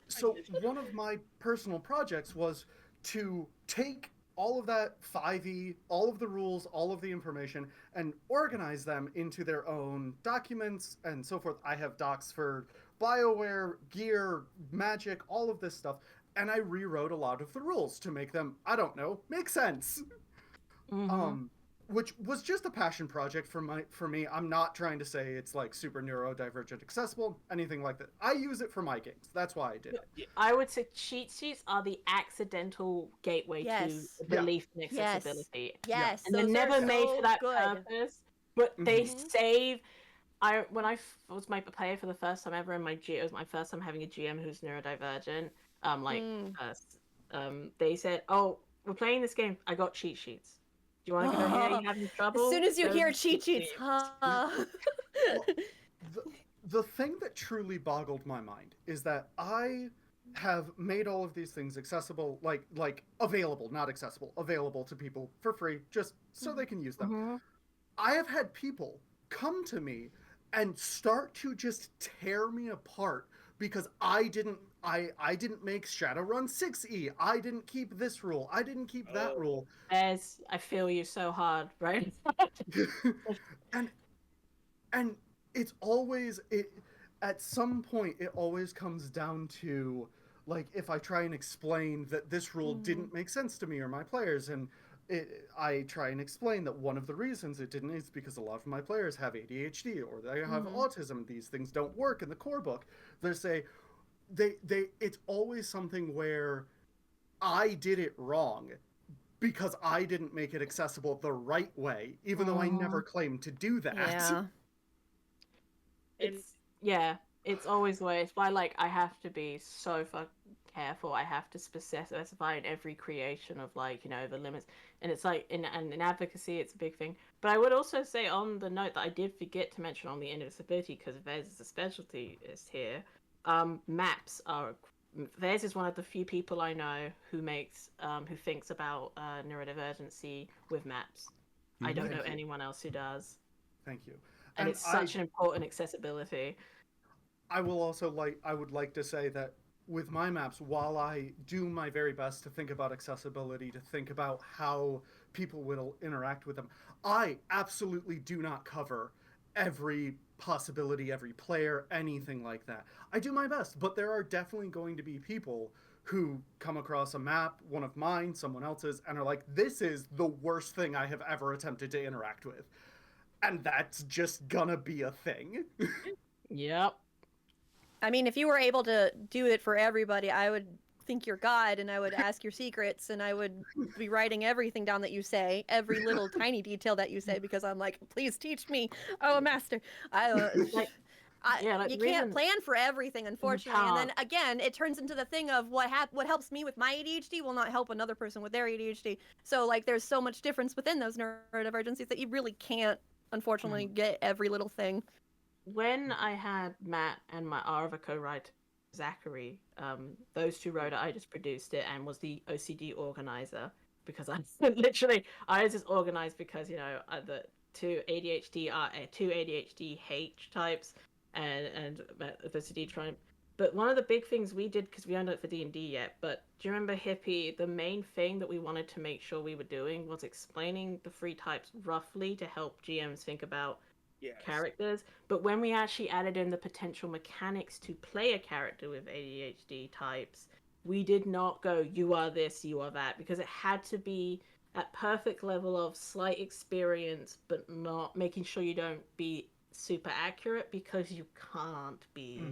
So one of my personal projects was to take all of that 5e, all of the rules, all of the information, and organize them into their own documents and so forth. I have docs for BioWare, gear, magic, all of this stuff, and I rewrote a lot of the rules to make them, I don't know, make sense. Which was just a passion project for me. I'm not trying to say it's like super neurodivergent accessible, anything like that. I use it for my games. That's why I did it. I would say cheat sheets are the accidental gateway Yes. to belief and accessibility. Yes. And they're those never are made so for that good. purpose, but they save. When I was my player for the first time ever, and it was my first time having a GM who's neurodivergent. They said, "Oh, we're playing this game. I got cheat sheets. Do you want to go here? You having trouble?" As soon as you Go hear to cheat sheets, The thing that truly boggled my mind is that I have made all of these things accessible, like available, not accessible, available to people for free, just so they can use them. I have had people come to me and start to just tear me apart because I didn't make Shadowrun 6e. I didn't keep this rule. I didn't keep that rule. As I feel you so hard, right? and it's always at some point it always comes down to, like, if I try and explain that this rule didn't make sense to me or my players, and I try and explain that one of the reasons it didn't is because a lot of my players have ADHD or they have autism. These things don't work in the core book. It's always something where I did it wrong because I didn't make it accessible the right way, even though I never claimed to do that. Yeah. It's always the way. It's why, like, I have to be so fucking careful. I have to specify in every creation of, like, you know, the limits. And it's like in advocacy, it's a big thing. But I would also say, on the note that I did forget to mention on the indivisibility, because Vez is a specialty is here. Maps are. Vez is one of the few people I know who thinks about neurodivergency with maps. I don't know anyone else who does. Thank you. And it's such an important accessibility. I would like to say that with my maps, while I do my very best to think about accessibility, to think about how people will interact with them, I absolutely do not cover every possibility, every player, anything like that. I do my best, but there are definitely going to be people who come across a map, one of mine, someone else's, and are like, this is the worst thing I have ever attempted to interact with. And that's just gonna be a thing. Yep. I mean, if you were able to do it for everybody, I would think you're God, and I would ask your secrets, and I would be writing everything down that you say, every little tiny detail that you say, because I'm like, please teach me. Oh, master. Like, You can't plan for everything, unfortunately. And then can't. again, it turns into the thing of what helps me with my ADHD will not help another person with their ADHD. So like, there's so much difference within those neurodivergencies that you really can't, unfortunately, get every little thing. When I had Matt and my other co-writer Zachary, those two wrote it. I just produced it and was the OCD organizer, because I I was just organized because the two ADHD H types and OCD trying. But one of the big things we did, because we haven't done it for D&D yet, but do you remember Hippie? The main thing that we wanted to make sure we were doing was explaining the 3 types roughly to help GMs think about characters. But when we actually added in the potential mechanics to play a character with ADHD types, we did not go, you are this, you are that, because it had to be at perfect level of slight experience, but not making sure you don't be super accurate, because you can't be.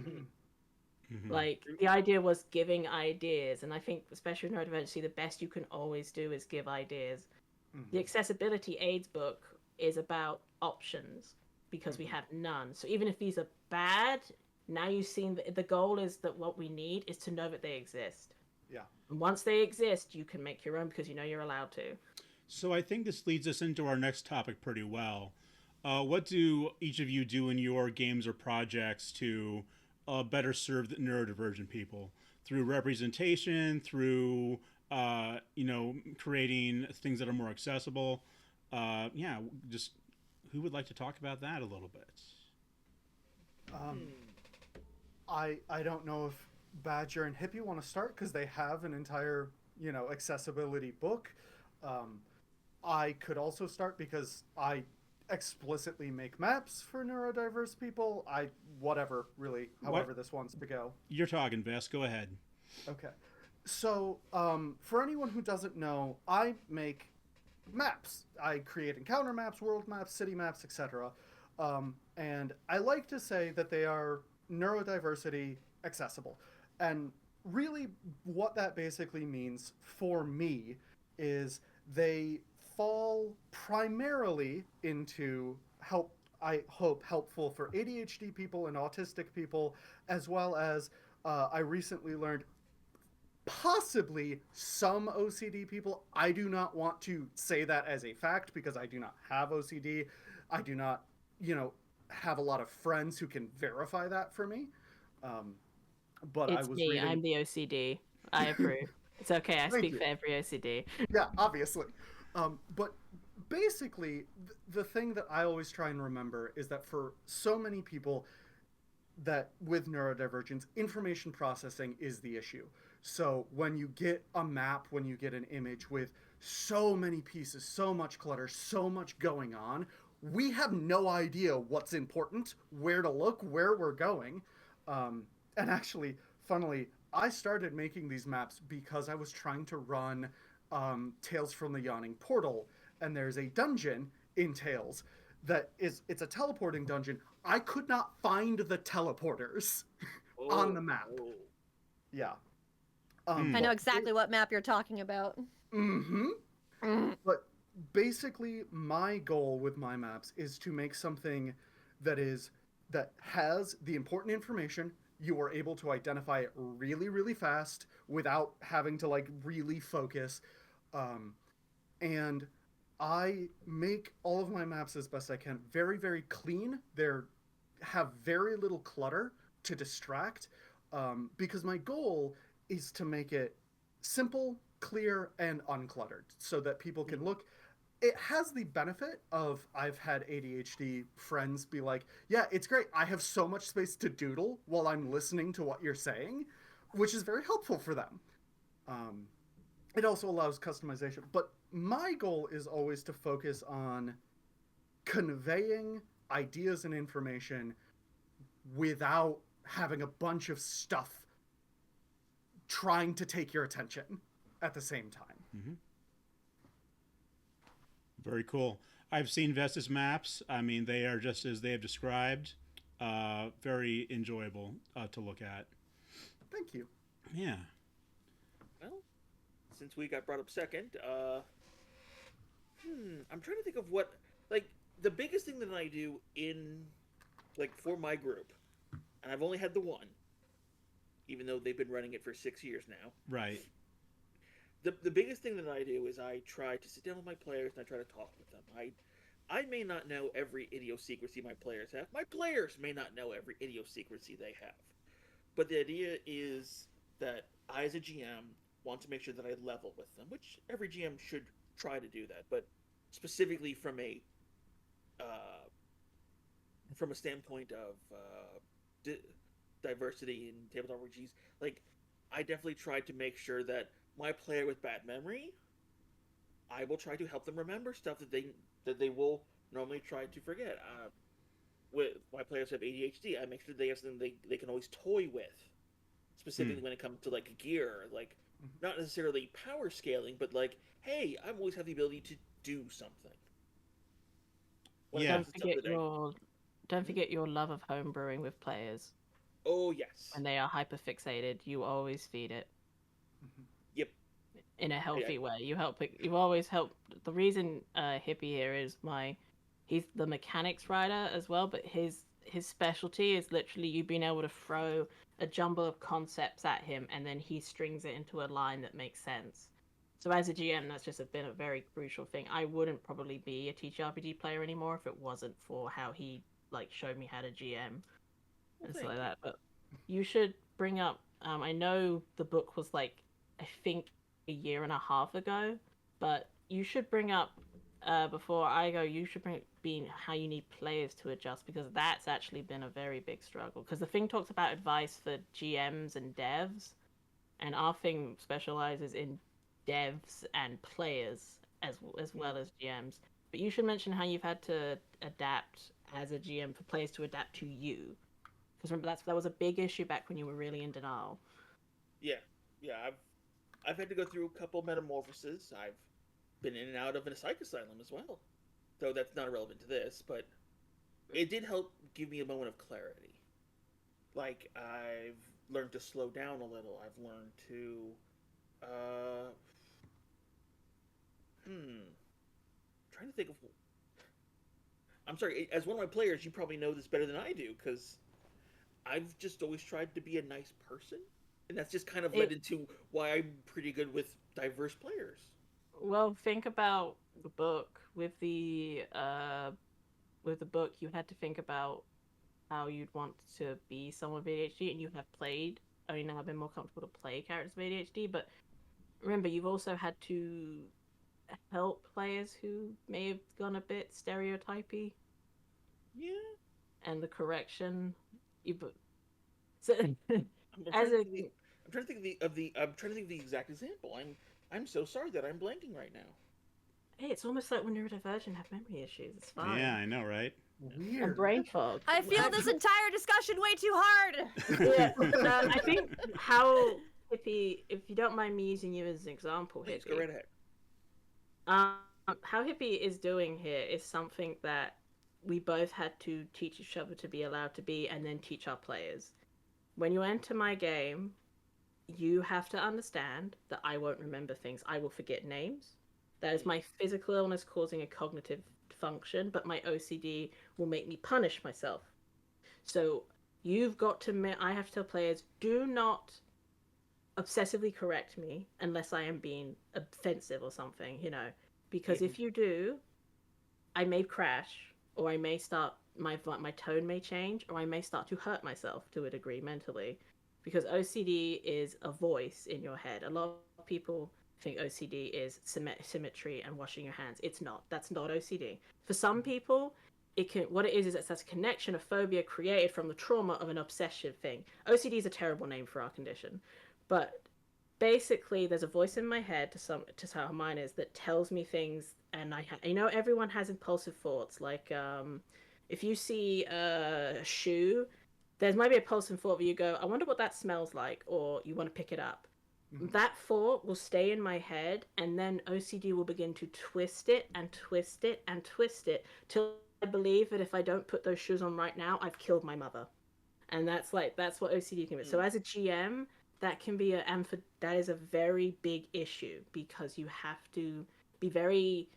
Like, the idea was giving ideas, and I think especially with neurodiversity, the best you can always do is give ideas. The accessibility aids book is about options, because we have none. So even if these are bad, now you've seen the goal is that what we need is to know that they exist. Yeah. And once they exist, you can make your own, because you know you're allowed to. So I think this leads us into our next topic pretty well. What do each of you do in your games or projects to better serve the neurodivergent people? Through representation, through creating things that are more accessible. Just who would like to talk about that a little bit? I don't know if Badger and Hippie want to start, because they have an entire accessibility book. I could also start, because I explicitly make maps for neurodiverse people. However this wants to go. You're talking, Vess. Go ahead. Okay. So, for anyone who doesn't know, I make maps. I create encounter maps, world maps, city maps, etc. And I like to say that they are neurodiversity accessible. And really what that basically means for me is they fall primarily into helpful for ADHD people and autistic people, as well as I recently learned possibly some OCD people. I do not want to say that as a fact, because I do not have OCD. I do not, have a lot of friends who can verify that for me. But It's me. I'm the OCD. I approve. It's okay. I speak for every OCD. Yeah, obviously. But basically, the thing that I always try and remember is that for so many people that with neurodivergence, information processing is the issue. So when you get a map, when you get an image with so many pieces, so much clutter, so much going on, we have no idea what's important, where to look, where we're going. And actually, funnily, I started making these maps because I was trying to run Tales from the Yawning Portal, and there's a dungeon in Tales it's a teleporting dungeon. I could not find the teleporters on the map. Yeah. I know exactly what map you're talking about. But basically, my goal with my maps is to make something that has the important information. You are able to identify it really, really fast without having to really focus. And I make all of my maps as best I can very, very clean. They have very little clutter to distract, because my goal is to make it simple, clear, and uncluttered so that people can look. It has the benefit of, I've had ADHD friends be like, yeah, it's great. I have so much space to doodle while I'm listening to what you're saying, which is very helpful for them. It also allows customization. But my goal is always to focus on conveying ideas and information without having a bunch of stuff trying to take your attention at the same time. Mm-hmm. Very cool. I've seen Vesta's maps. I mean, they are just as they have described. Very enjoyable to look at. Thank you. Yeah. Well, since we got brought up second, I'm trying to think of what, like, the biggest thing that I do in, like, for my group, and I've only had the one, even though they've been running it for 6 years now. Right. The biggest thing that I do is I try to sit down with my players and I try to talk with them. I may not know every idiosyncrasy my players have. My players may not know every idiosyncrasy they have. But the idea is that I, as a GM, want to make sure that I level with them, which every GM should try to do that. But specifically from a standpoint of diversity in tabletop RPGs, like, I definitely try to make sure that my player with bad memory, I will try to help them remember stuff that they will normally try to forget. With my players have ADHD, I make sure they have something they can always toy with. Specifically when it comes to, like, gear, like, not necessarily power scaling, but, like, hey, I always have the ability to do something. Yeah. Don't forget your love of homebrewing with players. Oh yes. When they are hyperfixated, you always feed it. Yep. In a healthy way. You always help. The reason Hippie here is he's the mechanics writer as well, but his specialty is literally you being able to throw a jumble of concepts at him and then he strings it into a line that makes sense. So as a GM, that's just been a very crucial thing. I wouldn't probably be a TTRPG player anymore if it wasn't for how he, like, showed me how to GM and stuff like that. But you should bring up, I know the book was, like, I think a year and a half ago, but you should bring up, before I go, you should bring being how you need players to adjust, because that's actually been a very big struggle. Because the thing talks about advice for GMs and devs, and our thing specializes in devs and players as well as GMs. But you should mention how you've had to adapt as a GM for players to adapt to you. Because remember, that was a big issue back when you were really in denial. Yeah. I've had to go through a couple metamorphoses. I've been in and out of a psych asylum as well. Though that's not relevant to this, but it did help give me a moment of clarity. Like, I've learned to slow down a little. I've learned to trying to think of. I'm sorry. As one of my players, you probably know this better than I do, because I've just always tried to be a nice person, and that's just kind of led into why I'm pretty good with diverse players. Well, think about the book. With the book, you had to think about how you'd want to be someone with ADHD, and you have played. I mean, now I've been more comfortable to play characters with ADHD, but remember, you've also had to help players who may have gone a bit stereotypy. Yeah. And the correction. I'm trying to think of the exact example. I'm so sorry that I'm blanking right now. Hey, it's almost like when neurodivergent have memory issues. It's fine. Yeah, I know, right? Weird. And brain fog. I feel this entire discussion way too hard. Yeah, I think how Hippie, if you don't mind me using you as an example, Please Hippie, go right ahead. how Hippie is doing here is something that we both had to teach each other to be allowed to be, and then teach our players. When you enter my game, you have to understand that I won't remember things. I will forget names. That is my physical illness causing a cognitive function, but my OCD will make me punish myself. So you've got to, I have to tell players, do not obsessively correct me unless I am being offensive or something, because if you do, I may crash, or I may start, my tone may change, or I may start to hurt myself to a degree mentally, because OCD is a voice in your head. A lot of people think OCD is symmetry and washing your hands. It's not. That's not OCD. For some people, what it is it's a connection, a phobia created from the trauma of an obsession thing. OCD is a terrible name for our condition, but basically there's a voice in my head, to how mine is, that tells me things, and everyone has impulsive thoughts, like if you see a shoe, there might be a pulsing thought where you go, I wonder what that smells like, or you want to pick it up. That thought will stay in my head, and then OCD will begin to twist it and twist it and twist it till I believe that if I don't put those shoes on right now, I've killed my mother. And that's what OCD can be. So as a GM, that can be that is a very big issue, because you have to be very,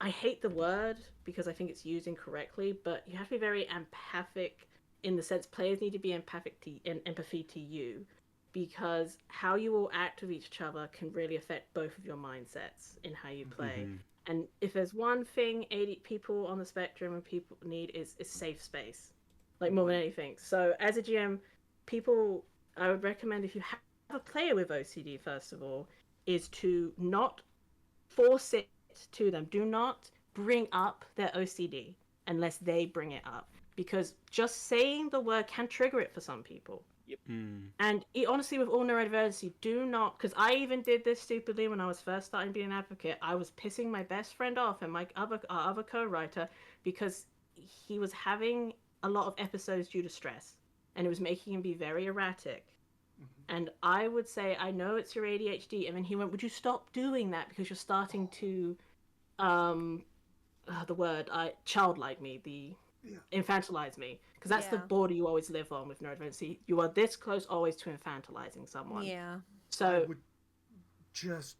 I hate the word because I think it's used incorrectly, but you have to be very empathic, in the sense players need to be empathy to you, because how you all act with each other can really affect both of your mindsets in how you play. And if there's one thing 80 people on the spectrum and people need is safe space, like more than anything. So as a GM, I would recommend, if you have a player with OCD, first of all, is to not force it to them. Do not bring up their OCD unless they bring it up, because just saying the word can trigger it for some people. Yep. And honestly, with all neurodiversity, do not, because I even did this stupidly when I was first starting being an advocate. I was pissing my best friend off and our other co-writer, because he was having a lot of episodes due to stress, and it was making him be very erratic. And I would say, I know it's your ADHD, and then he went, would you stop doing that, because you're starting to childlike me, infantilize me, because that's the border you always live on with neurodiversity. You are this close always to infantilizing someone. Yeah. So I would just,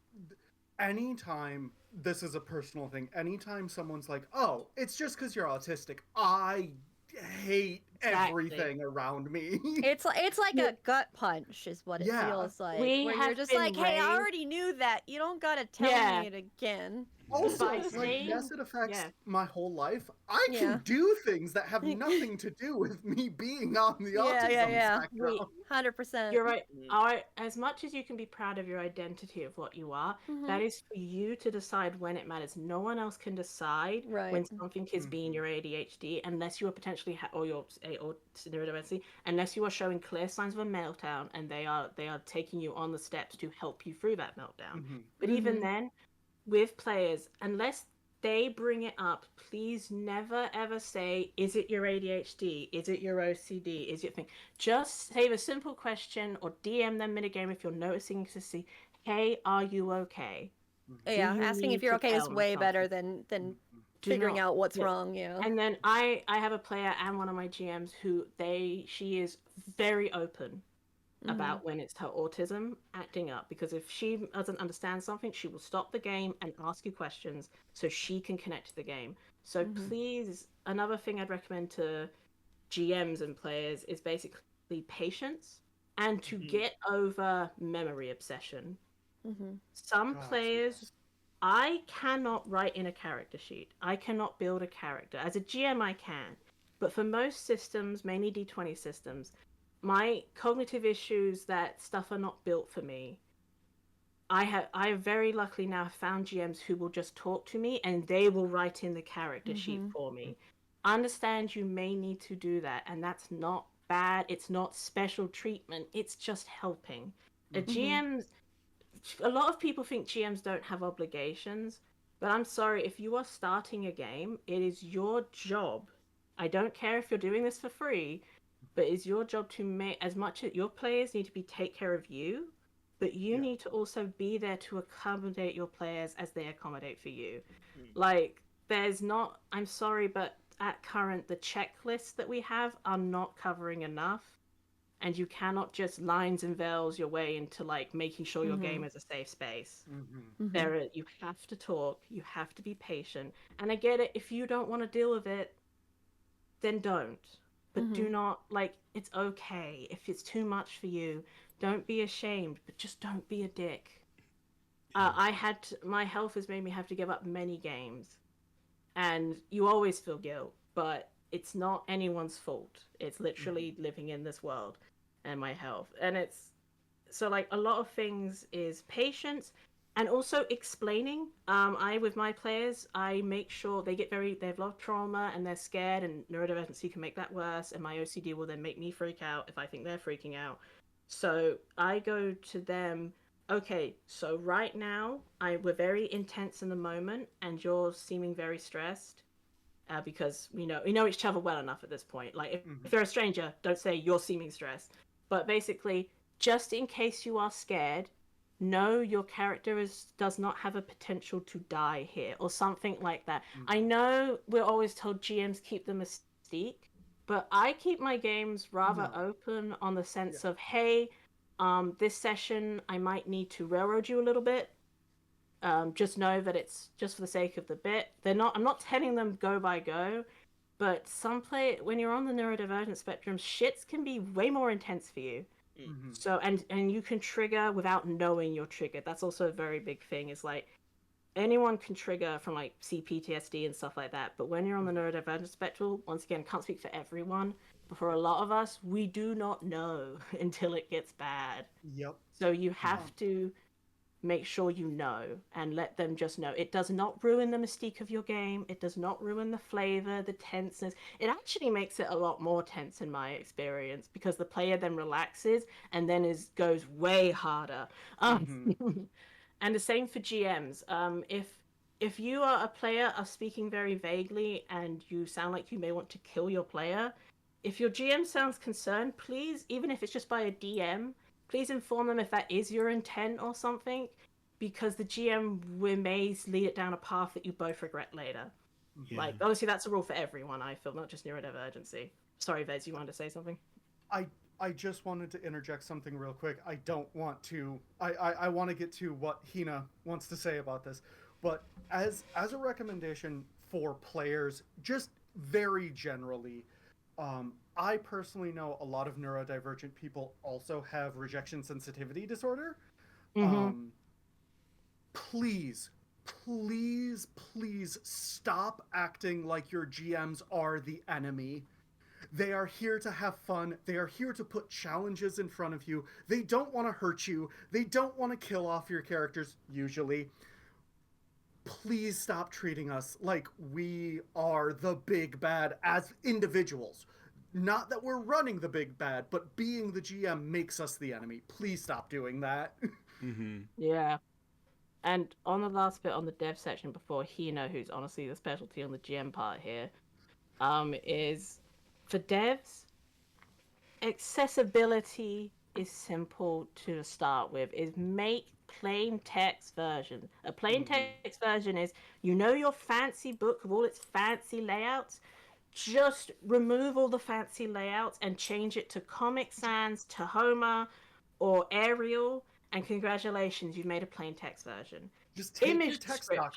anytime, this is a personal thing, anytime someone's like, oh, it's just because you're autistic, I hate everything around me. It's like a gut punch is what it feels like. We where have you're just been like, hey, I raised- already knew that. You don't gotta tell me it again. Also, By like, saying- yes, it affects yeah. my whole life. I can do things that have nothing to do with me being on the autism spectrum. 100%. You're right. As much as you can be proud of your identity of what you are, that is for you to decide when it matters. No one else can decide when something is being your ADHD, unless you are potentially or your neurodiversity, unless you are showing clear signs of a meltdown, and they are taking you on the steps to help you through that meltdown. But even then, with players, unless they bring it up, please never ever say, is it your ADHD? Is it your OCD? Is it thing? Just say the simple question, or DM them mid-game if you're noticing to see, hey, are you okay? Yeah, asking if you're okay is way better than figuring out what's wrong. Yeah. And then I have a player and one of my GMs who she is very open about when it's her autism acting up, because if she doesn't understand something, she will stop the game and ask you questions so she can connect to the game. So please, another thing I'd recommend to GMs and players is basically patience, and to get over memory obsession. Some players, I cannot write in a character sheet. I cannot build a character. As a GM, I can. But for most systems, mainly D20 systems, my cognitive issues, that stuff are not built for me. I have very luckily now found GMs who will just talk to me and they will write in the character sheet for me. Understand you may need to do that, and that's not bad. It's not special treatment. It's just helping. A lot of people think GMs don't have obligations, but I'm sorry, if you are starting a game, it is your job. I don't care if you're doing this for free, but it's your job to make, as much as your players need to take care of you, but you need to also be there to accommodate your players as they accommodate for you. Like, I'm sorry, but at current, the checklists that we have are not covering enough, and you cannot just lines and veils your way into like making sure your game is a safe space. You have to talk, you have to be patient, and I get it, if you don't want to deal with it, then don't. But do not, it's okay if it's too much for you. Don't be ashamed, but just don't be a dick. My health has made me have to give up many games, and you always feel guilt, but it's not anyone's fault. It's literally living in this world and my health. And it's so a lot of things is patience, and also explaining. With my players, I make sure they have a lot of trauma and they're scared, and neurodiversity can make that worse, and my OCD will then make me freak out if I think they're freaking out. So I go to them, okay, so right now we're very intense in the moment and you're seeming very stressed. because we know each other well enough at this point. Like if they're a stranger, don't say you're seeming stressed. But basically, just in case you are scared, no, your character does not have a potential to die here, or something like that. I know we're always told GMs keep the mystique, but I keep my games rather open on the sense of, hey, this session I might need to railroad you a little bit. Just know that it's just for the sake of the bit. I'm not telling them go by go, but when you're on the neurodivergent spectrum, shits can be way more intense for you. So and you can trigger without knowing you're triggered. That's also a very big thing. Is like anyone can trigger from like CPTSD and stuff like that. But when you're on the neurodivergent spectrum, once again, can't speak for everyone, but for a lot of us, we do not know until it gets bad. Yep. So you have to make sure you know and let them just know. It does not ruin the mystique of your game. It does not ruin the flavor, the tenseness. It actually makes it a lot more tense in my experience, because the player then relaxes and then goes way harder. And the same for GMs. If you are a player are speaking very vaguely and you sound like you may want to kill your player, if your GM sounds concerned, please, even if it's just by a DM, please inform them if that is your intent or something, because the GM may lead it down a path that you both regret later. Yeah. Like, obviously that's a rule for everyone, I feel, not just neurodivergency. Sorry, Vez, you wanted to say something? I just wanted to interject something real quick. I don't want to... I want to get to what Hina wants to say about this. But as a recommendation for players, just very generally, I personally know a lot of neurodivergent people also have rejection sensitivity disorder. Please stop acting like your GMs are the enemy. They are here to have fun. They are here to put challenges in front of you. They don't want to hurt you. They don't want to kill off your characters, usually. Please stop treating us like we are the big bad as individuals. Not that we're running the big bad, but being the GM makes us the enemy. Please stop doing that. Yeah. And on the last bit on the dev section before Hina, who's honestly the specialty on the GM part here, is for devs, accessibility is simple to start with. Is make plain text version. A plain text version is, your fancy book with all its fancy layouts. Just remove all the fancy layouts and change it to Comic Sans, Tahoma, or Arial, and congratulations, you've made a plain text version. Just take your text doc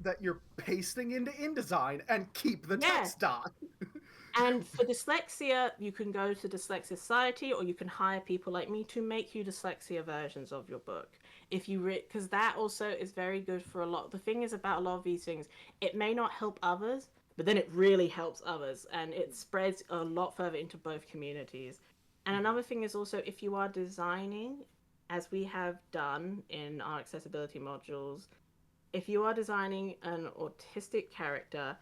that you're pasting into InDesign and keep the text doc. And for dyslexia, you can go to Dyslexia Society, or you can hire people like me to make you dyslexia versions of your book. Because that also is very good for a lot. The thing is about a lot of these things, it may not help others, but then it really helps others, and it spreads a lot further into both communities. And another thing is also, if you are designing, as we have done in our accessibility modules, if you are designing an autistic character,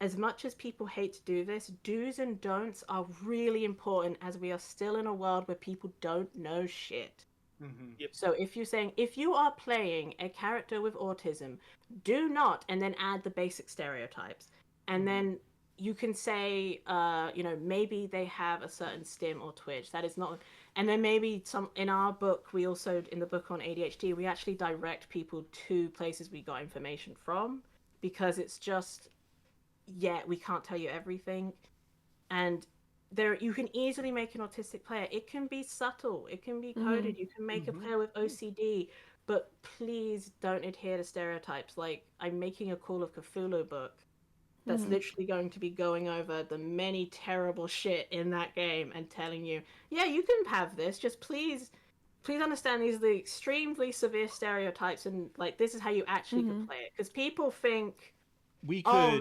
as much as people hate to do this, do's and don'ts are really important, as we are still in a world where people don't know shit. So if you are playing a character with autism, do not, and then add the basic stereotypes. And then you can say, maybe they have a certain stim or twitch. That is not... And then maybe in our book, in the book on ADHD, we actually direct people to places we got information from, because it's just, we can't tell you everything. And you can easily make an autistic player. It can be subtle. It can be coded. You can make a player with OCD, but please don't adhere to stereotypes. Like, I'm making a Call of Cthulhu book that's literally going to be going over the many terrible shit in that game and telling you, you can have this, just please understand these are the extremely severe stereotypes, and like, this is how you actually could play it. Because people think, I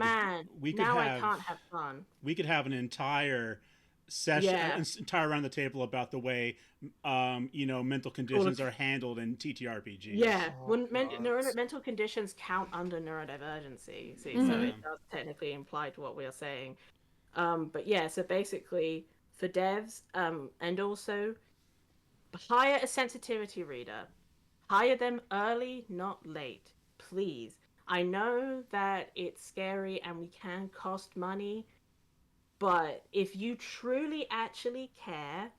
can't have fun. We could have an entire session, entire around the table about the way, mental conditions are handled in TTRPGs. Yeah, mental conditions count under neurodivergency. See, so it does technically imply to what we are saying. So basically, for devs, and also hire a sensitivity reader. Hire them early, not late, please. I know that it's scary and we can cost money, but if you truly actually care,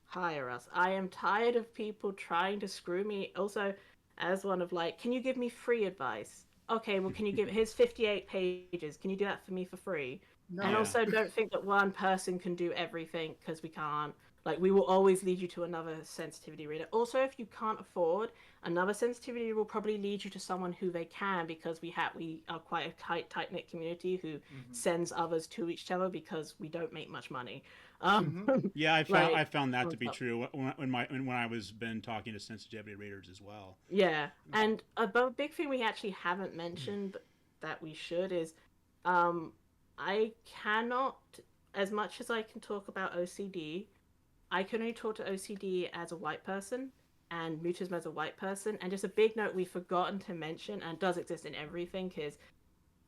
hire us. I am tired of people trying to screw me. Also, as one of like, can you give me free advice? Okay, well, can you give here's 58 pages. Can you do that for me for free? No. And Yeah. also, don't think that one person can do everything because we can't. Like, we will always lead you to another sensitivity reader. Also, if you can't afford another sensitivity, will probably lead you to someone who they can, because we are quite a tight knit community who sends others to each other because we don't make much money. Yeah, I Like, found that to be stuff. true when I was been talking to sensitivity readers as well. Yeah, and a big thing we actually haven't mentioned but that we should is, I cannot, as much as I can talk about OCD, I can only talk to OCD as a white person and mutism as a white person. And just a big note we've forgotten to mention, and does exist in everything, is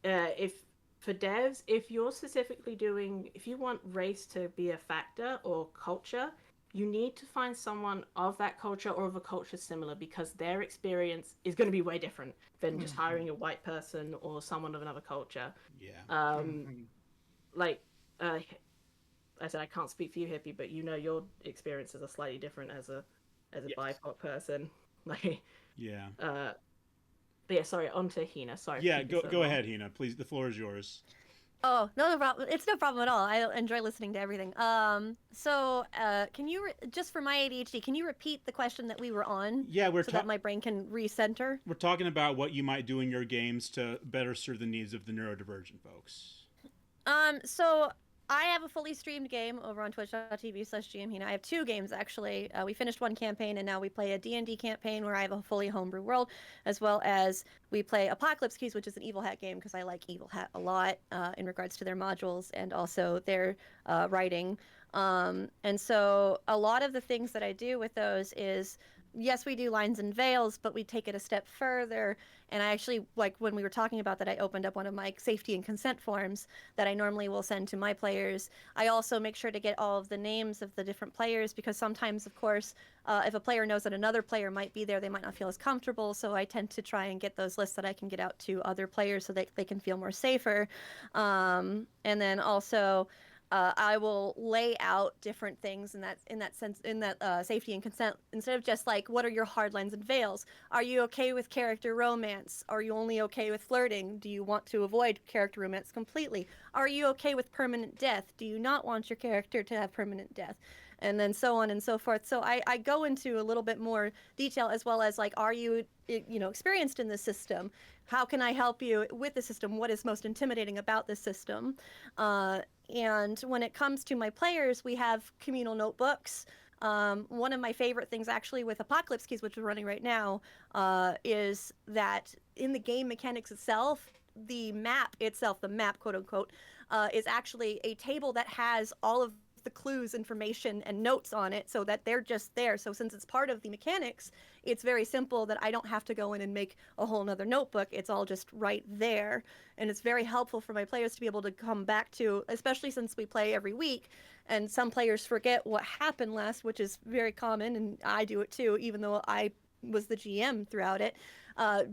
if for devs, if you're specifically doing, if you want race to be a factor or culture, you need to find someone of that culture or of a culture similar, because their experience is going to be way different than just hiring a white person or someone of another culture. Yeah. Like, I said I can't speak for you, Hippie, but you know your experiences are slightly different as a Yes. BIPOC person. Like, Yeah. but yeah, sorry, on to Hina. Sorry. Yeah. For keeping so Go long. ahead, Hina. Please, the floor is yours. Oh, no problem. It's no problem at all. I enjoy listening to everything. So, can you just for my ADHD, can you repeat the question that we were on? Yeah, so that my brain can recenter. we're talking about what you might do in your games to better serve the needs of the neurodivergent folks. So I have a fully streamed game over on twitch.tv/GMHina. I have 2 games, actually. We finished one campaign, and now we play a D&D campaign where I have a fully homebrew world, as well as we play Apocalypse Keys, which is an Evil Hat game, because I like Evil Hat a lot in regards to their modules and also their writing. And so a lot of the things that I do with those is, yes, we do lines and veils, but we take it a step further. And I actually, like when we were talking about that, I opened up one of my safety and consent forms that I normally will send to my players. I also make sure to get all of the names of the different players, because sometimes, of course, if a player knows that another player might be there, they might not feel as comfortable. So I tend to try and get those lists that I can get out to other players so that they can feel more safer. And then also, I will lay out different things in that sense, in that safety and consent, instead of just like, what are your hard lines and veils? Are you okay with character romance? Are you only okay with flirting? Do you want to avoid character romance completely? Are you okay with permanent death? Do you not want your character to have permanent death? And then so on and so forth. So I go into a little bit more detail, as well as like, are you experienced in this system? How can I help you with the system? What is most intimidating about this system? And when it comes to my players, we have communal notebooks. One of my favorite things, actually, with Apocalypse Keys, which we're running right now, is that in the game mechanics itself, the map itself, the map, quote unquote, is actually a table that has all of the clues, information, and notes on it, so that they're just there. So since it's part of the mechanics, it's very simple that I don't have to go in and make a whole nother notebook. It's all just right there. And it's very helpful for my players to be able to come back to, especially since we play every week. And some players forget what happened last, which is very common, and I do it too, even though I was the GM throughout it.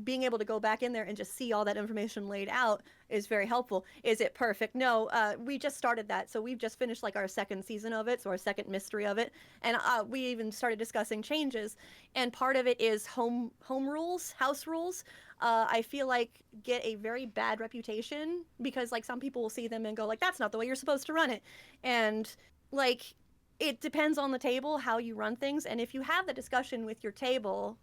Being able to go back in there and just see all that information laid out is very helpful. Is it perfect? No, we just started that. So we've just finished like our 2nd season of it, so our 2nd mystery of it. And we even started discussing changes. And part of it is home rules, house rules. I feel like get a very bad reputation, because like some people will see them and go like, that's not the way you're supposed to run it. And like, it depends on the table, how you run things. And if you have the discussion with your table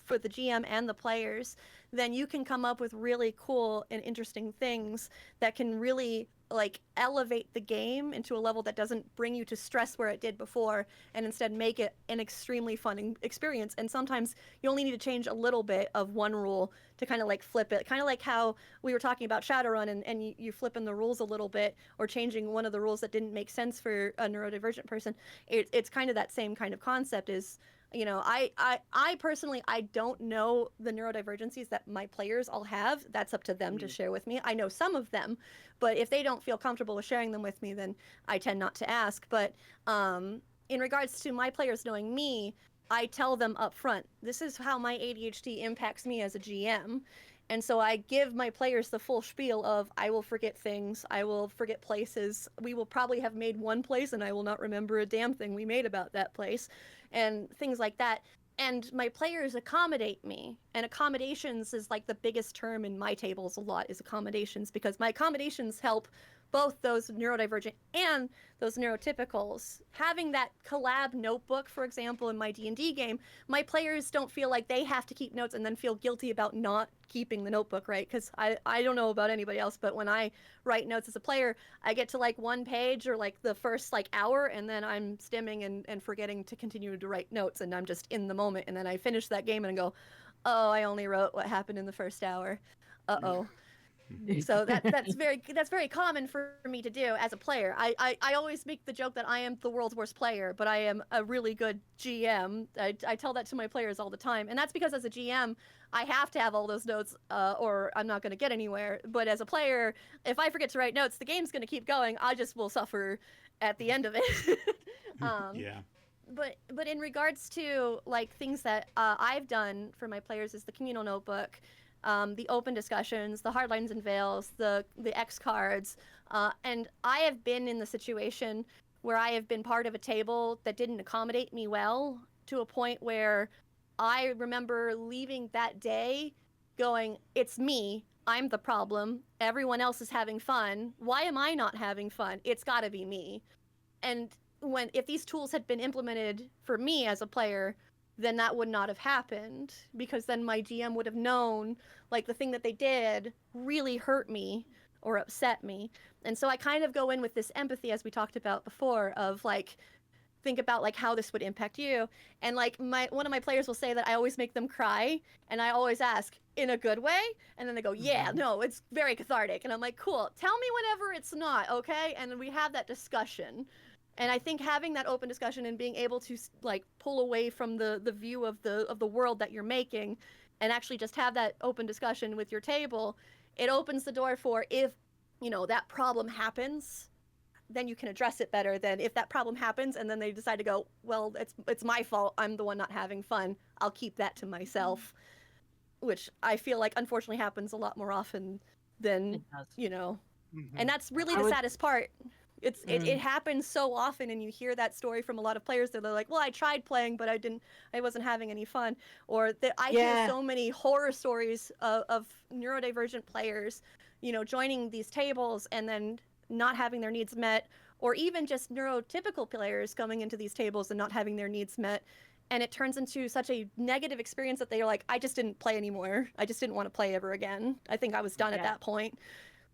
for the GM and the players, then you can come up with really cool and interesting things that can really like elevate the game into a level that doesn't bring you to stress where it did before, and instead make it an extremely fun experience. And sometimes you only need to change a little bit of one rule to kind of like flip it, kind of like how we were talking about Shadowrun, and you flipping the rules a little bit, or changing one of the rules that didn't make sense for a neurodivergent person. It's kind of that same kind of concept. Is, I personally, I don't know the neurodivergencies that my players all have. That's up to them to share with me. I know some of them, but if they don't feel comfortable with sharing them with me, then I tend not to ask. But in regards to my players knowing me, I tell them up front, this is how my ADHD impacts me as a GM. And so I give my players the full spiel of I will forget things, I will forget places. We will probably have made one place and I will not remember a damn thing we made about that place, and things like that. And my players accommodate me. And accommodations is like the biggest term in my tables a lot, is accommodations, because my accommodations help both those neurodivergent and those neurotypicals. Having that collab notebook, for example, in my D&D game, my players don't feel like they have to keep notes and then feel guilty about not keeping the notebook, right? Because I don't know about anybody else, but when I write notes as a player, I get to like one page or like the first like hour, and then I'm stimming and forgetting to continue to write notes, and I'm just in the moment, and then I finish that game and I go, oh, I only wrote what happened in the first hour. Uh-oh. So that's very common for me to do as a player. I always make the joke that I am the world's worst player, but I am a really good GM. I tell that to my players all the time, and that's because as a GM, I have to have all those notes, or I'm not going to get anywhere. But as a player, if I forget to write notes, the game's going to keep going. I just will suffer at the end of it. Yeah. But in regards to like things that I've done for my players is the communal notebook. The open discussions, the hard lines and veils, the X cards, and I have been in the situation where I have been part of a table that didn't accommodate me well, to a point where I remember leaving that day going, it's me, I'm the problem, everyone else is having fun, why am I not having fun? It's gotta be me. And if these tools had been implemented for me as a player, then that would not have happened, because then my GM would have known like the thing that they did really hurt me or upset me. And so I kind of go in with this empathy, as we talked about before, of like, think about like how this would impact you. And like one of my players will say that I always make them cry, and I always ask, in a good way? And then they go, yeah, no, it's very cathartic. And I'm like, cool, tell me whenever it's not, okay? And then we have that discussion. And I think having that open discussion and being able to like pull away from the view of the world that you're making, and actually just have that open discussion with your table, it opens the door for, if that problem happens, then you can address it better than if that problem happens and then they decide to go, well, it's my fault, I'm the one not having fun, I'll keep that to myself, which I feel like unfortunately happens a lot more often than and that's really the saddest part. It happens so often, and you hear that story from a lot of players that they're like, well, I tried playing, but I wasn't having any fun. Or that I hear so many horror stories of neurodivergent players, joining these tables and then not having their needs met, or even just neurotypical players coming into these tables and not having their needs met. And it turns into such a negative experience that they're like, I just didn't play anymore. I just didn't want to play ever again. I think I was done at that point.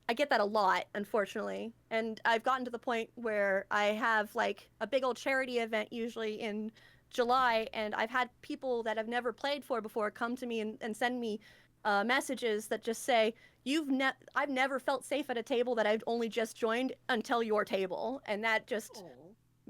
I get that a lot, unfortunately. And I've gotten to the point where I have like a big old charity event usually in July, and I've had people that I've never played for before come to me and send me messages that just say, I've never felt safe at a table that I've only just joined until your table. And that just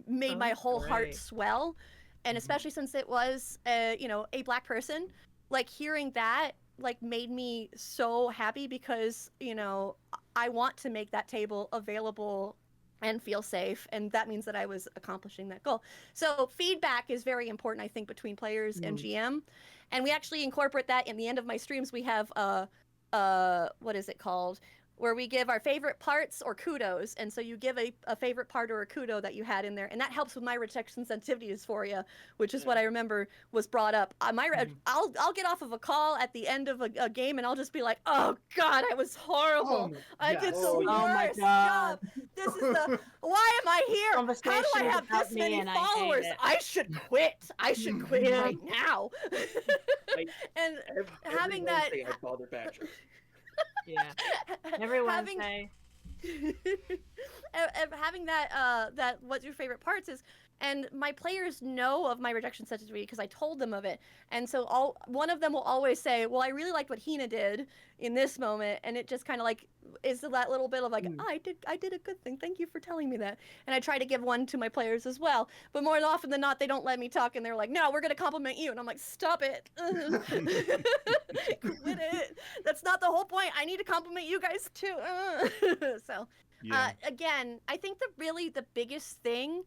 made my whole heart swell. And especially since it was a Black person, like hearing that like made me so happy, because I want to make that table available and feel safe, and that means that I was accomplishing that goal. So feedback is very important, I think, between players and GM, and we actually incorporate that in the end of my streams. We have what is it called, where we give our favorite parts or kudos, and so you give a favorite part or a kudo that you had in there, and that helps with my rejection sensitivities for you, which is what I remember was brought up. I'll get off of a call at the end of a game, and I'll just be like, oh god, I was horrible. I did the worst job. This is why am I here? How do I have this many followers? I should quit. I should quit right now. And having that, I bother Badger. Yeah. Every Wednesday. Having that what's your favorite parts is, and my players know of my rejection sensitivity because I told them of it, and so one of them will always say, well, I really liked what Hina did in this moment, and it just kind of like is that little bit of like, I did a good thing, thank you for telling me that. And I try to give one to my players as well, but more often than not they don't let me talk, and they're like, no, we're gonna compliment you, and I'm like, stop it. Quit it, that's not the whole point, I need to compliment you guys too. So again, I think the biggest thing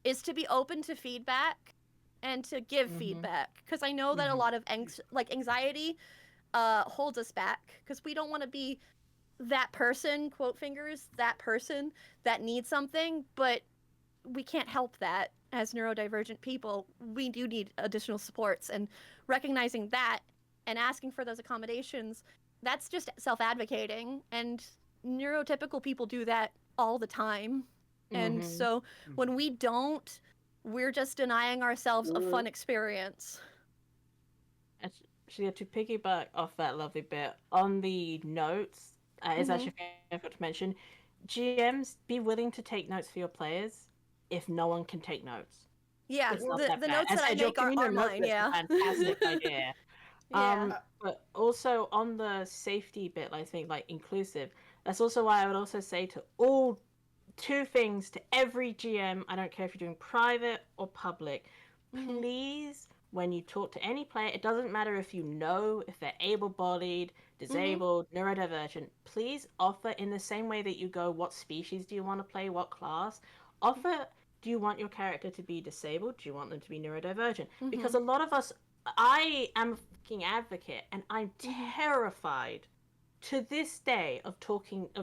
is to be open to feedback and to give feedback, because I know that a lot of anxiety holds us back because we don't want to be that person, quote fingers, that person that needs something, but we can't help that as neurodivergent people. We do need additional supports, and recognizing that and asking for those accommodations, that's just self-advocating, and neurotypical people do that all the time. And so when we don't, we're just denying ourselves a fun experience. Actually, to piggyback off that lovely bit, on the notes, it's actually I forgot to mention, GMs, be willing to take notes for your players if no one can take notes. Yeah, It's not the that bad. notes As that I said, your make are communal online, notebook's yeah. a fantastic idea. Yeah. But also on the safety bit, I think, like, inclusive, that's also why I would also say to all two things to every GM, I don't care if you're doing private or public, please, when you talk to any player, it doesn't matter if you know if they're able-bodied, disabled, neurodivergent, please offer in the same way that you go, what species do you want to play, what class, offer, do you want your character to be disabled, do you want them to be neurodivergent? Because a lot of us, I am a fucking advocate, and I'm terrified to this day of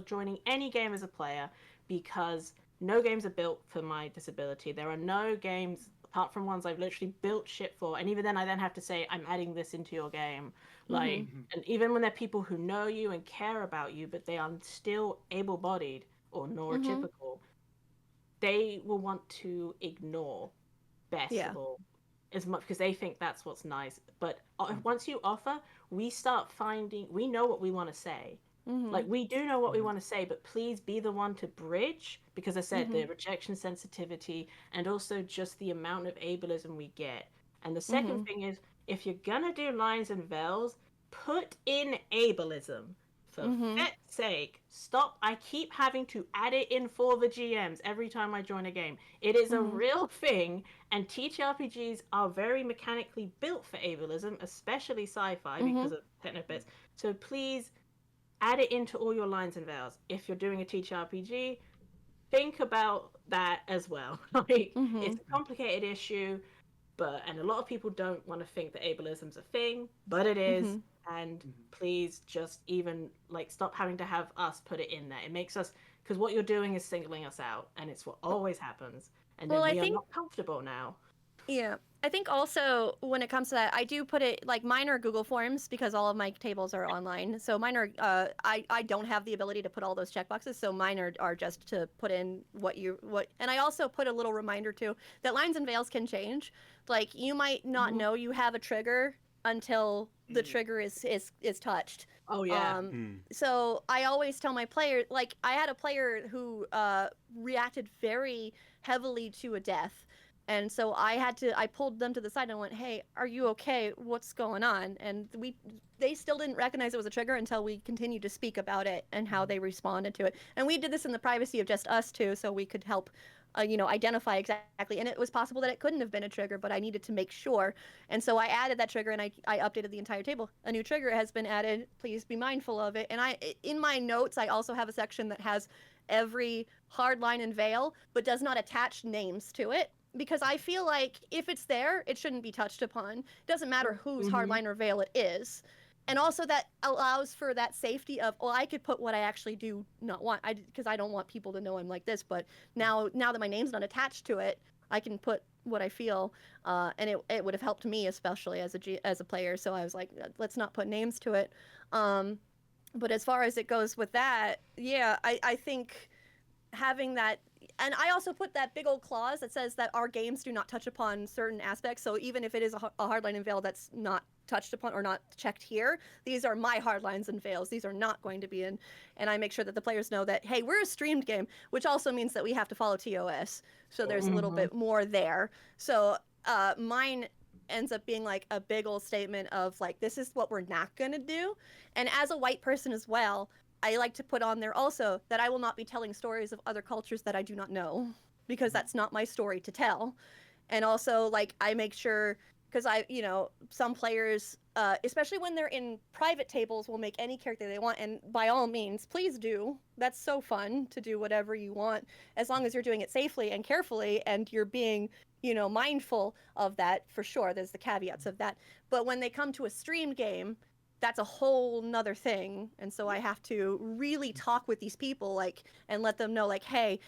joining any game as a player, because no games are built for my disability. There are no games apart from ones I've literally built shit for, and even then I then have to say I'm adding this into your game, like, and even when they're people who know you and care about you but they are still able-bodied or neurotypical, they will want to ignore best of all as much because they think that's what's nice. But once you offer, we start finding, we know what we want to say. Like, we do know what we want to say, but please be the one to bridge, because I said the rejection sensitivity and also just the amount of ableism we get. And the second thing is, if you're gonna do lines and veils, put in ableism. For feck's sake, stop. I keep having to add it in for the GMs every time I join a game. It is a real thing, and TTRPGs are very mechanically built for ableism, especially sci-fi because of techno bits. So please add it into all your lines and veils. If you're doing a TTRPG, think about that as well. Like, it's a complicated issue, and a lot of people don't want to think that ableism's a thing, but it is. And please just even, like, stop having to have us put it in there. It makes us, because what you're doing is singling us out, and it's what always happens. And then we are not comfortable now. Yeah. I think also when it comes to that, I do put it, like, mine are Google Forms because all of my tables are online. So mine are, I don't have the ability to put all those checkboxes. So mine are just to put in and I also put a little reminder too that lines and veils can change. Like, you might not know you have a trigger until the trigger is touched. Oh yeah. So I always tell my player, like, I had a player who reacted very heavily to a death. And so I pulled them to the side and went, "Hey, are you okay? What's going on?" And they still didn't recognize it was a trigger until we continued to speak about it and how they responded to it. And we did this in the privacy of just us two, so we could help, identify exactly. And it was possible that it couldn't have been a trigger, but I needed to make sure. And so I added that trigger, and I updated the entire table. A new trigger has been added. Please be mindful of it. And in my notes, I also have a section that has every hard line and veil, but does not attach names to it. Because I feel like if it's there, it shouldn't be touched upon. It doesn't matter whose hardline or veil it is. And also that allows for that safety of, well, I could put what I actually do not want, because I don't want people to know I'm like this. But now that my name's not attached to it, I can put what I feel, and it would have helped me, especially as a player. So I was like, let's not put names to it. But as far as it goes with that, yeah, I think having that. And I also put that big old clause that says that our games do not touch upon certain aspects. So even if it is a hardline and veil that's not touched upon or not checked here, these are my hardlines and veils. These are not going to be in. And I make sure that the players know that, hey, we're a streamed game, which also means that we have to follow TOS. So there's a little bit more there. So mine ends up being like a big old statement of, like, this is what we're not going to do. And as a white person as well, I like to put on there also that I will not be telling stories of other cultures that I do not know, because that's not my story to tell. And also, like, I make sure, because some players, especially when they're in private tables, will make any character they want. And by all means, please do. That's so fun to do whatever you want, as long as you're doing it safely and carefully and you're being, mindful of that, for sure. There's the caveats of that. But when they come to a streamed game, that's a whole nother thing. And so I have to really talk with these people, like, and let them know, like, hey,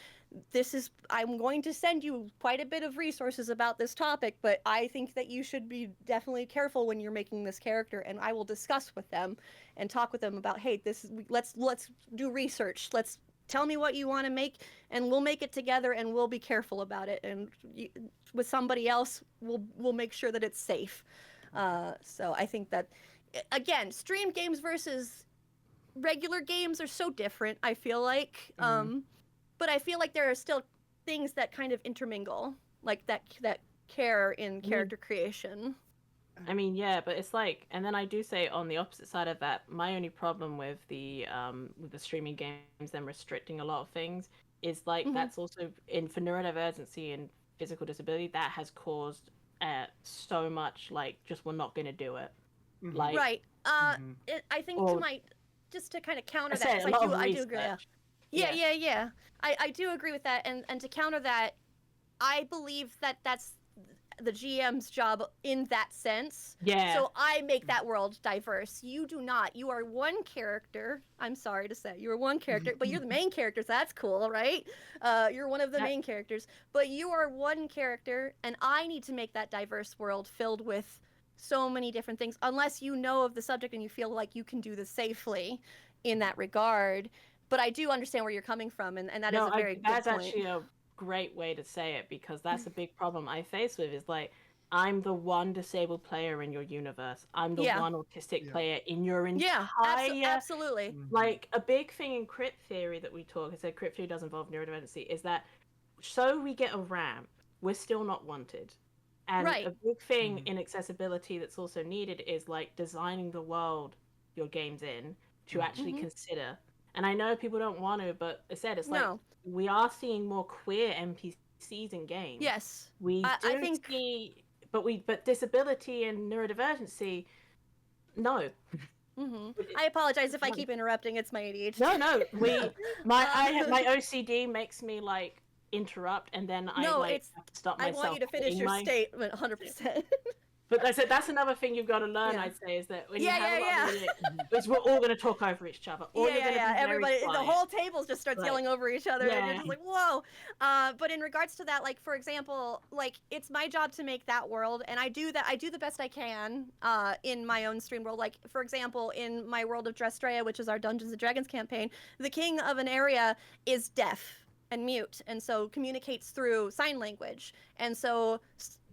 I'm going to send you quite a bit of resources about this topic, but I think that you should be definitely careful when you're making this character. And I will discuss with them and talk with them about, hey, let's do research. Let's tell me what you want to make, and we'll make it together, and we'll be careful about it. And with somebody else, we'll make sure that it's safe. So I think that, again, stream games versus regular games are so different, I feel like. But I feel like there are still things that kind of intermingle, like that care in character creation. I mean, yeah, but it's like, and then I do say on the opposite side of that, my only problem with the streaming games, them restricting a lot of things, is like that's also for neurodivergency and physical disability, that has caused so much, like, just we're not going to do it. Like, right. I think just to kind of counter that, I do agree. Yeah. I do agree with that, and to counter that, I believe that that's the GM's job in that sense. Yeah. So I make that world diverse. You do not. You are one character. I'm sorry to say, you are one character, but you're the main character, so that's cool, right? You're one of the main characters, but you are one character, and I need to make that diverse world filled with so many different things, unless you know of the subject and you feel like you can do this safely in that regard. But I do understand where you're coming from, and that is a very good point. That's actually a great way to say it, because that's a big problem I face with, is like, I'm the one disabled player in your universe. I'm the one autistic player in your entire... absolutely. Like, a big thing in crit theory that we talk, I said crit theory does involve neurodiversity, is that so we get a ramp, we're still not wanted. And a big thing in accessibility that's also needed is, like, designing the world your game's in to actually consider. And I know people don't want to, but I said, it's like, we are seeing more queer NPCs in games. Yes. We do see, but disability and neurodivergency, no. I apologize if I keep interrupting. It's my ADHD. No. My OCD makes me, like, interrupt, and then I have to stop myself. I want you to finish your statement 100%. But I said that's another thing you've got to learn. I'd say is that when you have a lot of it's we're all going to talk over each other. Or you're going to be everybody, quiet. the whole table just starts yelling over each other, and you're just like, whoa. But in regards to that, like, for example, like, it's my job to make that world, and I do the best I can in my own stream world. Like, for example, in my world of Drestrea, which is our Dungeons and Dragons campaign, the king of an area is deaf and mute, and so communicates through sign language, and so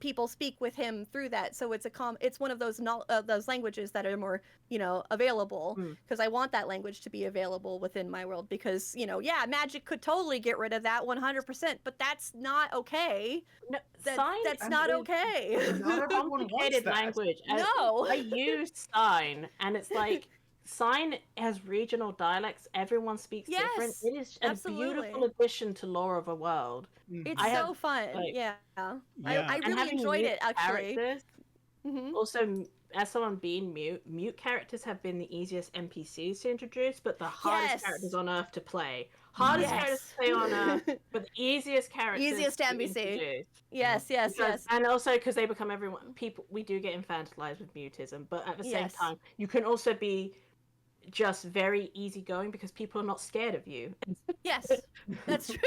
people speak with him through that. So it's one of those languages that are more, available, because I want that language to be available within my world, because magic could totally get rid of that 100%, but that's not okay. No, that's not okay. Not everyone wants that. Language. No. I use sign, and it's like, sign has regional dialects. Everyone speaks different. It is a beautiful addition to lore of a world. It's so fun. I really enjoyed it, actually. Also, as someone being mute characters have been the easiest NPCs to introduce, but the hardest characters on Earth to play. Hardest characters to play on Earth, but the easiest characters easiest to NPC. Yes. And also because they become we do get infantilized with mutism, but at the same time, you can also be just very easygoing because people are not scared of you. Yes, that's true.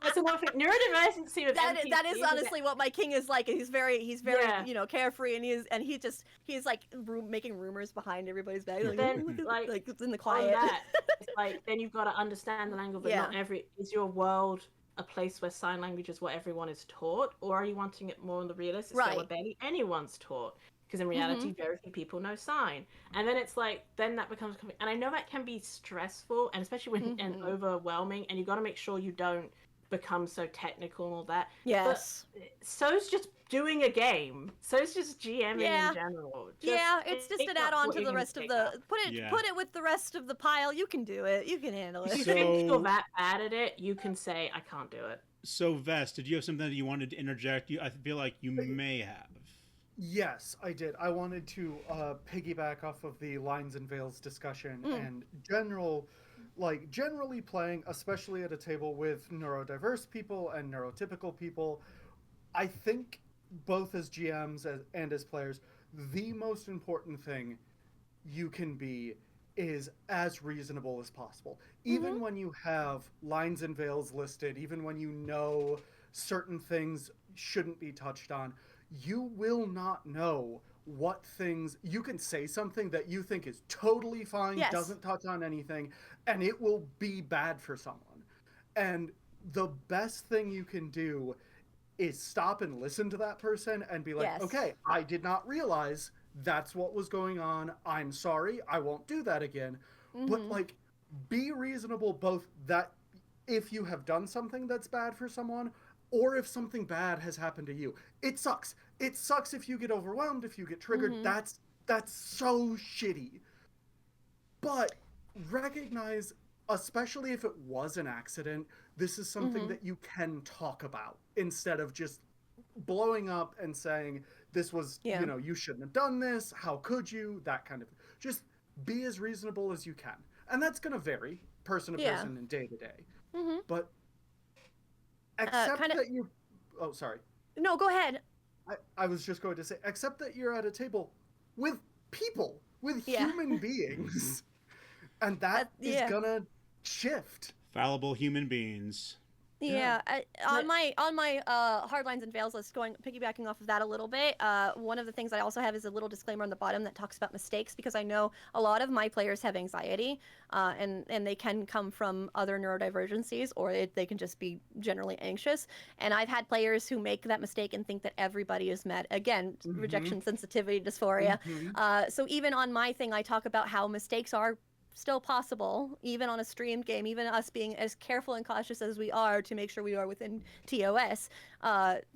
That's another thing. Neurodiversity with that is honestly what my king is like. He's very carefree, and he's like making rumors behind everybody's back. Like, then, like it's in the quiet. It's like, then you've got to understand the language, but not every. Is your world a place where sign language is what everyone is taught, or are you wanting it more on the realistic scale where barely anyone's taught? Because in reality, very few people know sign. And then it's like, then that becomes... And I know that can be stressful, and especially when and overwhelming, and you've got to make sure you don't become so technical and all that. Yes. But so's just doing a game. So's just GMing in general. It's just an add-on to the rest of the... Put it with the rest of the pile. You can do it. You can handle it. If you feel that bad at it, you can say, I can't do it. So, Vest, did you have something that you wanted to interject? I feel like you may have. Yes, I did. I wanted to piggyback off of the Lines and Veils discussion and generally playing, especially at a table with neurodiverse people and neurotypical people. I think both as GMs and as players, the most important thing you can be is as reasonable as possible. Even when you have lines and veils listed, even when you know certain things shouldn't be touched on, you will not know what things you can say something that you think is totally fine, Yes. doesn't touch on anything, and it will be bad for someone. And the best thing you can do is stop and listen to that person and be like, Yes. okay, I did not realize that's what was going on. I'm sorry. I won't do that again. But like, be reasonable both that if you have done something that's bad for someone or if something bad has happened to you. It sucks. It sucks if you get overwhelmed, if you get triggered. That's so shitty. But recognize, especially if it was an accident, this is something that you can talk about instead of just blowing up and saying, this was, you know, you shouldn't have done this. How could you? That kind of, just be as reasonable as you can. And that's going to vary person to person and day to day. But accept that you, oh, sorry. No, go ahead. I was just going to say, accept that you're at a table with people, with human beings. And that is gonna shift. Fallible human beings. Yeah, on my hard lines and veils list, piggybacking off of that a little bit, one of the things I also have is a little disclaimer on the bottom that talks about mistakes, because I know a lot of my players have anxiety, and they can come from other neurodivergencies, or they can just be generally anxious. And I've had players who make that mistake and think that everybody is mad. Again, rejection sensitivity dysphoria. So even on my thing, I talk about how mistakes are still possible, even on a streamed game, even us being as careful and cautious as we are to make sure we are within TOS.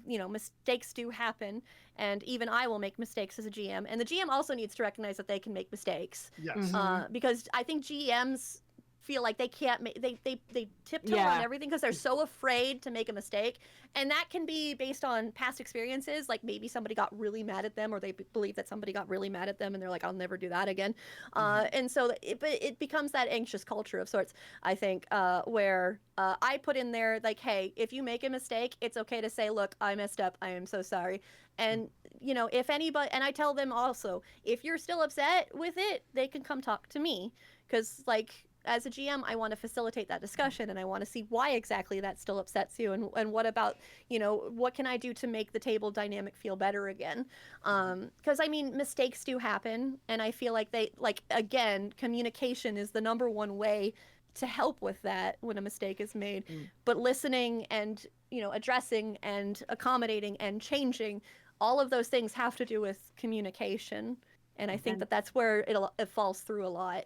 You know, mistakes do happen, and even I will make mistakes as a GM, and the GM also needs to recognize that they can make mistakes. Yes. Because I think GMs feel like they can't make, they tiptoe around everything because they're so afraid to make a mistake, and that can be based on past experiences, like maybe somebody got really mad at them, or they believe that somebody got really mad at them and they're like, I'll never do that again. And so it becomes that anxious culture of sorts, I think, where I put in there like, hey, if you make a mistake, it's okay to say, look, I messed up, I am so sorry. And you know, if anybody, and I tell them also, if you're still upset with it, they can come talk to me, because like, as a GM, I want to facilitate that discussion, and I want to see why exactly that still upsets you, and what about, you know, what can I do to make the table dynamic feel better again? Because I mean, mistakes do happen, and I feel like again, communication is the #1 way to help with that when a mistake is made. But listening and, you know, addressing and accommodating and changing, all of those things have to do with communication, and I think that that's where it falls through a lot.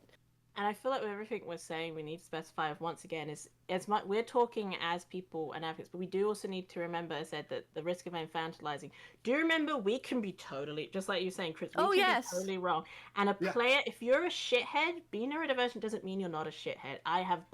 And I feel like with everything we're saying, we need to specify once again is we're talking as people and advocates, but we do also need to remember, I said, that the risk of infantilizing. Do you remember we can be totally, just like you were saying, Chris, we can be totally wrong. And a player, if you're a shithead, being neurodivergent doesn't mean you're not a shithead. I have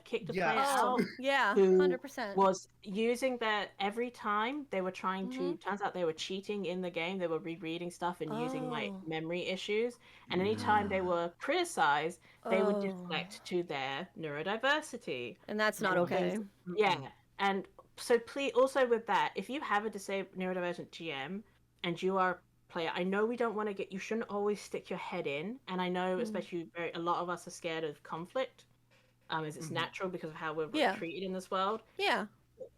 kicked a player out. Yeah, who 100%. was using that every time they were trying to, turns out they were cheating in the game. They were rereading stuff and using like memory issues. And anytime they were criticized, they would deflect to their neurodiversity. And that's not okay. Yeah. And so please, also with that, if you have a disabled neurodivergent GM and you are a player, I know we don't want to you shouldn't always stick your head in. And I know especially a lot of us are scared of conflict, as it's natural because of how we're treated in this world. Yeah.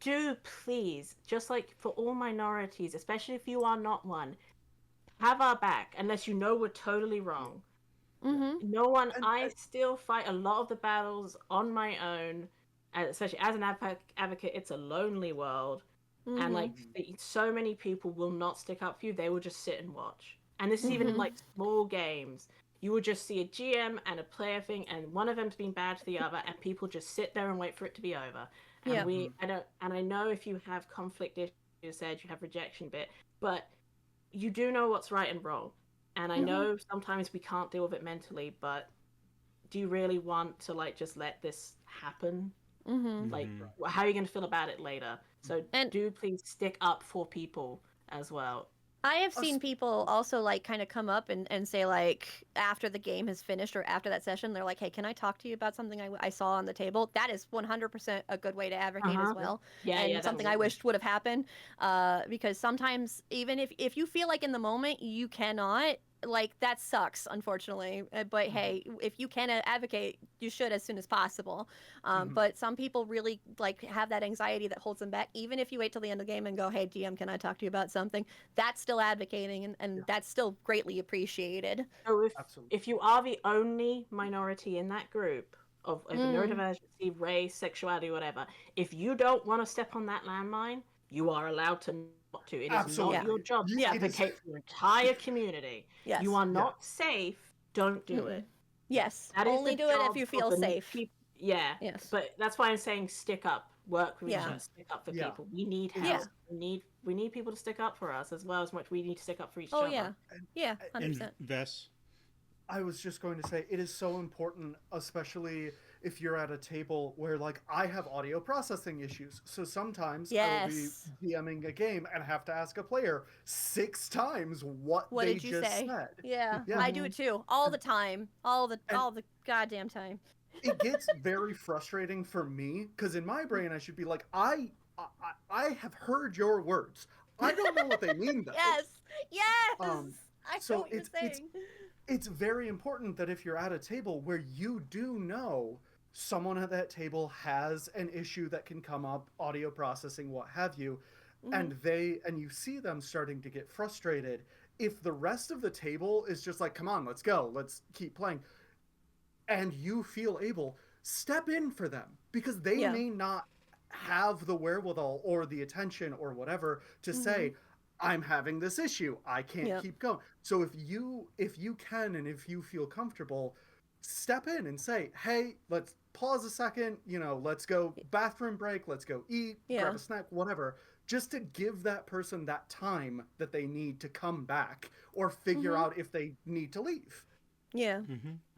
Do please, just like for all minorities, especially if you are not one, have our back, unless you know we're totally wrong. No one, I still fight a lot of the battles on my own, especially as an advocate. It's a lonely world, and like so many people will not stick up for you. They will just sit and watch. And this is even in like small games. You will just see a GM and a player thing, and one of them's being bad to the other, and people just sit there and wait for it to be over. And I know if you have conflict issues, you said you have rejection bit, but you do know what's right and wrong. And I know sometimes we can't deal with it mentally, but do you really want to like just let this happen? Like, how are you going to feel about it later? So do please stick up for people as well. I have seen people also like kind of come up and say like after the game has finished or after that session, they're like, hey, can I talk to you about something I saw on the table? That is 100% a good way to advocate as well. And something I wished would have happened, because sometimes even if you feel like in the moment you cannot like that sucks, unfortunately. But hey, if you can advocate, you should as soon as possible. But some people really like have that anxiety that holds them back. Even if you wait till the end of the game and go, "Hey, GM, can I talk to you about something?" That's still advocating, and that's still greatly appreciated. So Absolutely. if you are the only minority in that group of neurodiversity, race, sexuality, whatever, if you don't want to step on that landmine, you are allowed to not to. It is Absolutely. not your job to Yeah. advocate for your entire community. Yes. You are not safe. Don't do it. Yes. That is Only the do it if job you of feel the safe. Yeah. Yes. But that's why I'm saying stick up. Work with each Yeah. other. Stick up for Yeah. people. We need help. Yeah. We need people to stick up for us as well as much we need to stick up for each Oh other. yeah. Yeah. And 100%. Vess. I was just going to say, it is so important, especially if you're at a table where, like, I have audio processing issues. So sometimes I will be Yes. DMing a game and have to ask a player 6 times what What they did you just say? said. Yeah. Yeah. I do it too. All the time. All the goddamn time. It gets very frustrating for me because in my brain I should be like, I have heard your words. I don't know what they mean though. Yes. Yes. I so know what you're saying. It's very important that if you're at a table where you do know someone at that table has an issue that can come up, audio processing, what have you, and you see them starting to get frustrated, if the rest of the table is just like, come on, let's go, let's keep playing, and you feel able, step in for them, because they may not have the wherewithal or the attention or whatever to say, I'm having this issue, I can't keep going. So if you can and if you feel comfortable, step in and say, hey, let's pause a second, let's go bathroom break, let's go eat, grab a snack, whatever, just to give that person that time that they need to come back or figure out if they need to leave. Yeah.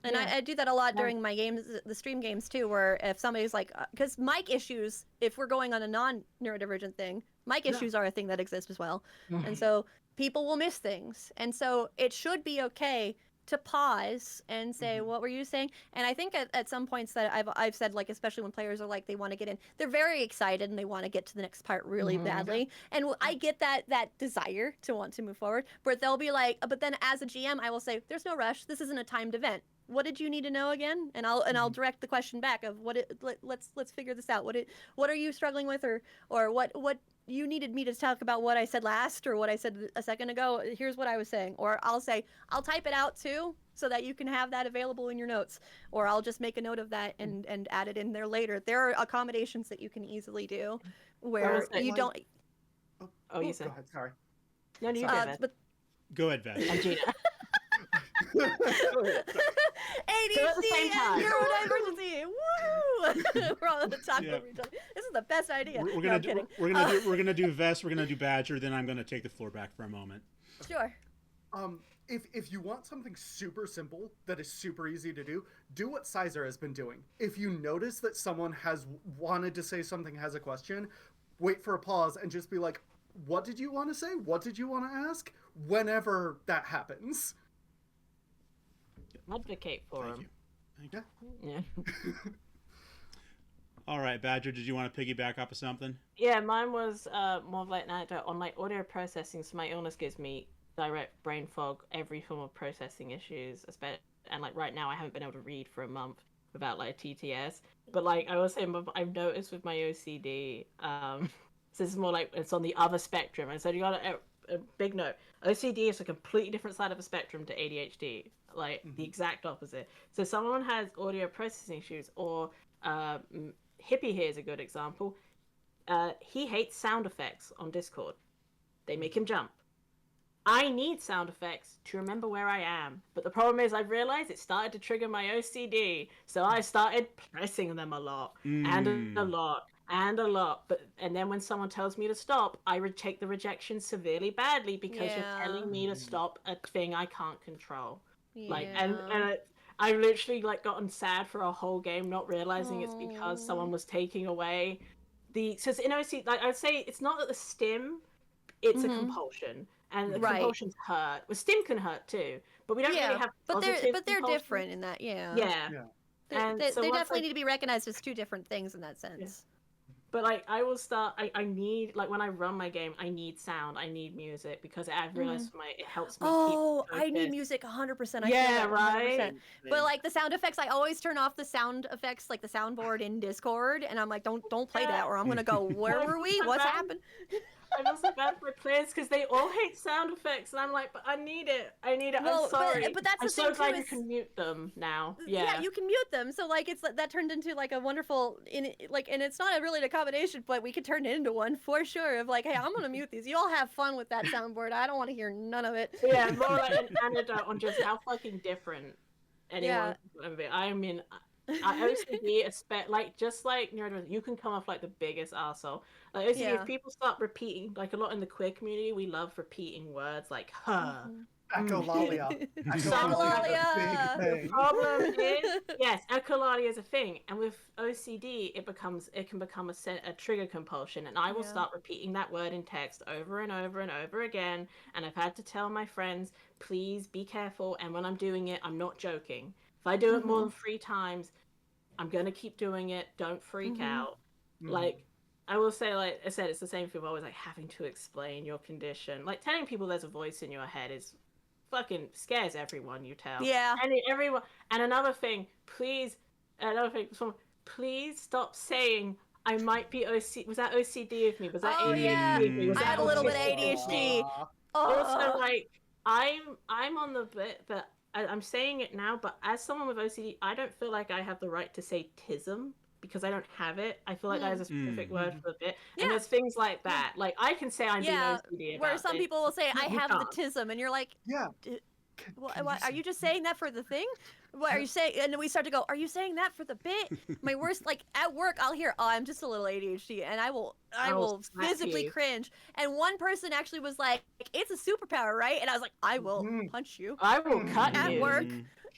And I do that a lot during my games, the stream games too, where if somebody's like, because mic issues, if we're going on a non-neurodivergent thing, mic issues are a thing that exist as well. And so people will miss things. And so it should be okay to pause and say, what were you saying? And I think at some points that I've said, like, especially when players are like, they want to get in, they're very excited and they want to get to the next part really badly. And I get that desire to want to move forward, but they'll be like, but then as a GM, I will say, there's no rush. This isn't a timed event. What did you need to know again? And I'll direct the question back of let's figure this out. What are you struggling with, or what you needed me to talk about what I said last or what I said a second ago. Here's what I was saying. Or I'll say, I'll type it out too so that you can have that available in your notes. Or I'll just make a note of that and add it in there later. There are accommodations that you can easily do where you don't. Oh, you said. Go ahead, sorry. No, you go ahead. Go ahead, Vess. And Gina. ADHD at the same time. and neurodiversity. Woo! We're all on the top of each other. This is the best idea. We're No, gonna do Vess. We're gonna do Badger. Then I'm gonna take the floor back for a moment. Sure. If you want something super simple that is super easy to do what Syzer has been doing. If you notice that someone has wanted to say something, has a question, wait for a pause and just be like, what did you want to say? What did you want to ask? Whenever that happens. Advocate for them. Thank you. Yeah. All right, Badger, did you want to piggyback off of something? Yeah, mine was more of like an anecdote on like audio processing. So my illness gives me direct brain fog, every form of processing issues, and like right now I haven't been able to read for a month without like TTS. But like I was saying, I've noticed with my OCD, so this is more like it's on the other spectrum. And so you got a big note. OCD is a completely different side of a spectrum to ADHD, like the exact opposite. So someone has audio processing issues, or Hippy here is a good example. He hates sound effects on Discord. They make him jump. I need sound effects to remember where I am. But the problem is I've realized it started to trigger my OCD. So I started pressing them a lot and a lot and a lot. And then when someone tells me to stop, I take the rejection severely badly because you're telling me to stop a thing I can't control. Like, and I've literally like gotten sad for a whole game, not realizing it's because someone was taking away so in OCD, like I'd say it's not that the stim, it's a compulsion. And the compulsions hurt. Well, stim can hurt too, but we don't really have positive but they're different in that, Yeah. They definitely need to be recognized as two different things in that sense. But like I will start. I need like when I run my game, I need sound. I need music because I've realized it helps me Oh, keep I need focused. music 100%. I Yeah, feel that 100%. right? But like the sound effects, I always turn off the sound effects, like the soundboard in Discord, and I'm like, don't play that, or I'm gonna go, where were we? What's happened? I'm also bad for players because they all hate sound effects, and I'm like, but I need it. I need it. Well, I'm sorry. but that's I'm the so thing, glad too, you is- can mute them now. Yeah, you can mute them. So like it's that turned into like a wonderful and it's not really an accommodation, but we could turn it into one for sure. Of like, hey, I'm gonna mute these. You all have fun with that soundboard. I don't want to hear none of it. Yeah, more like an anecdote on just how fucking different anyone's gonna be. I mean, OCD, like just like neurodiverse, you can come off like the biggest arsehole. Like OCD, Yeah. if people start repeating, like a lot in the queer community, we love repeating words like "huh." Echolalia. Echolalia. The problem is, yes, echolalia is a thing, and with OCD, it can become a trigger compulsion, and I will start repeating that word in text over and over and over again. And I've had to tell my friends, please be careful. And when I'm doing it, I'm not joking. If I do it more than 3 times, I'm gonna keep doing it. Don't freak out. Like, I will say, like I said, it's the same thing. Always like having to explain your condition. Like telling people there's a voice in your head is fucking scares everyone. You tell. Yeah. And everyone. And another thing, please stop saying I might be OCD. Was that OCD of me? Was that ADHD yeah. of me? Was I that had a little bit of autistic of me? ADHD. Also, like I'm on the bit that I'm saying it now, but as someone with OCD, I don't feel like I have the right to say tism because I don't have it. I feel like that is a specific word for the bit. And there's things like that. Like I can say I'm being OCD about where some people will say I have the can't. tism, and you're like, Yeah. What, are you just saying that for the thing? What are you saying? And then we start to go, are you saying that for the bit? My worst, like at work, I'll hear, oh, I'm just a little ADHD, and I will slap visibly you. cringe. And one person actually was like, it's a superpower, right? And I was like, I will punch you I will cut at you. work.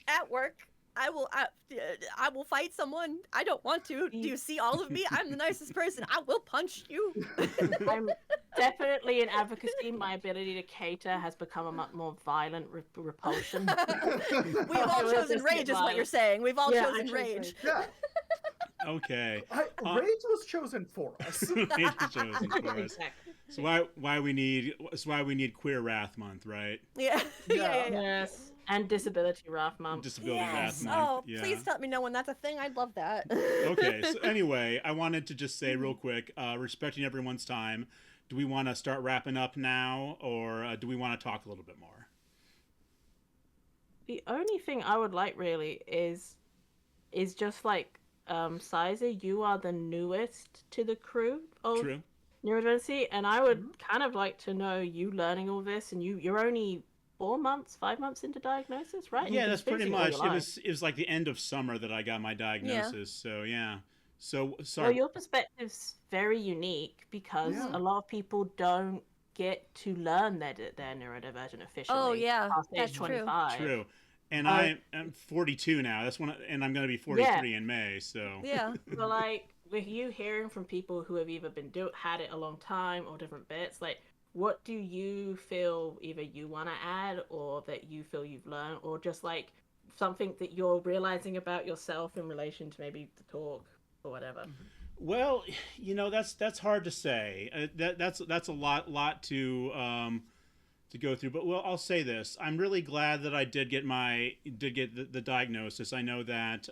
At work. I will fight someone. I don't want to. Do you see all of me? I'm the nicest person. I will punch you. I'm definitely in advocacy. My ability to cater has become a much more violent repulsion. We've all chosen rage, is what you're saying. We've all chosen I chose rage. Yeah. Okay. Rage was chosen for us. Rage was chosen for us. Exactly. So why we need Queer Wrath Month, right? Yeah. Yeah. Yes. And Disability Wrath Month. Disability Wrath Month. Oh, yeah. please let me know when that's a thing. I'd love that. Okay. So anyway, I wanted to just say real quick, respecting everyone's time, do we want to start wrapping up now, or do we want to talk a little bit more? The only thing I would like really is just like Syzer, you are the newest to the crew of True. Neurodiversity, and I would kind of like to know you learning all this, and you're only 5 months into diagnosis, right? Yeah, that's pretty much. It was like the end of summer that I got my diagnosis. So yeah. So sorry. Well, your perspective's very unique because a lot of people don't get to learn they're neurodivergent officially. Oh, yeah, past age that's true. 25. True. And I'm 42 now. That's and I'm going to be 43 in May. So Yeah. So like with you hearing from people who have either had it a long time or different bits, like what do you feel either you want to add or that you feel you've learned, or just like something that you're realizing about yourself in relation to maybe the talk or whatever? Well, that's hard to say. That's a lot to go through. But I'll say this: I'm really glad that I did get the diagnosis. I know that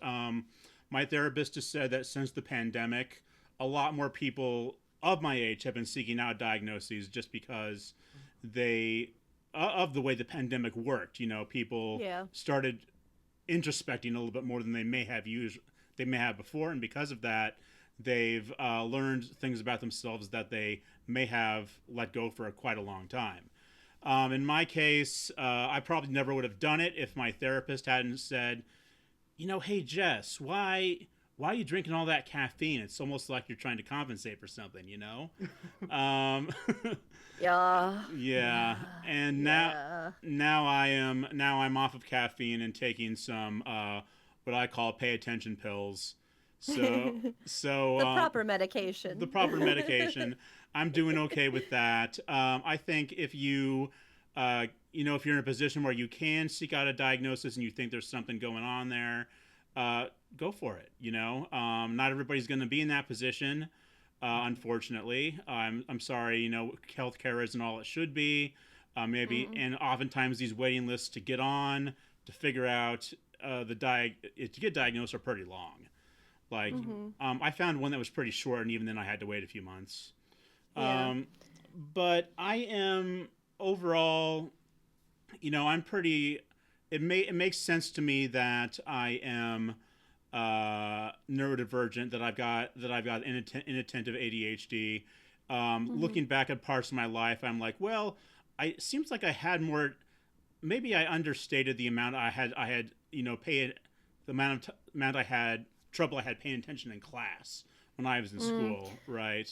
my therapist has said that since the pandemic, a lot more people of my age have been seeking out diagnoses just because of the way the pandemic worked. People started introspecting a little bit more than they may have before, and because of that, they've learned things about themselves that they may have let go for quite a long time. In my case, I probably never would have done it if my therapist hadn't said, hey Jess, why are you drinking all that caffeine? It's almost like you're trying to compensate for something, Yeah. And now I'm off of caffeine and taking some what I call pay attention pills. So the proper medication. The proper medication. I'm doing okay with that. I think if you if you're in a position where you can seek out a diagnosis and you think there's something going on there, go for it. Not everybody's going to be in that position. unfortunately. I'm sorry, you know, healthcare isn't all it should be. Maybe, and oftentimes these waiting lists to get on, to figure out to get diagnosed are pretty long. Like, I found one that was pretty short, and even then I had to wait a few months. Yeah. But I am overall, you know, I'm pretty. It makes sense to me that I am neurodivergent, that I've got inattentive ADHD. Looking back at parts of my life, I'm like, well, it seems like I had more. Maybe I understated the amount I had, you know, paid the amount I had trouble I had paying attention in class when I was in school, right?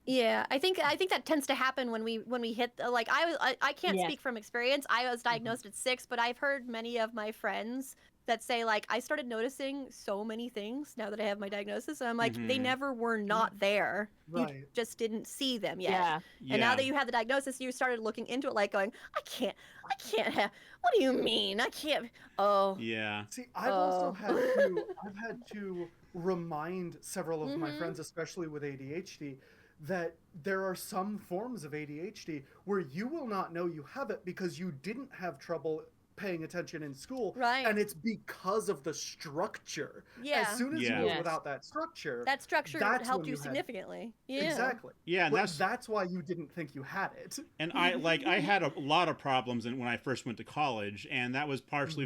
Yeah, I think that tends to happen when we hit like I can't Yes. speak from experience. I was diagnosed at 6, but I've heard many of my friends that say like I started noticing so many things now that I have my diagnosis, and I'm like they never were not there. You Right. just didn't see them yet. Yeah. And now Yeah. that you have the diagnosis, you started looking into it like going, I can't have. What do you mean? I can't. Oh. Yeah. See, I've had to remind several of my friends, especially with ADHD, that there are some forms of ADHD where you will not know you have it because you didn't have trouble paying attention in school. Right. And it's because of the structure. Yeah. As soon as Yeah. you were Yes. without that structure, That structure that's helped when you had- significantly. Yeah. Exactly. Yeah, and But that's why you didn't think you had it. And I had a lot of problems when I first went to college, and that was partially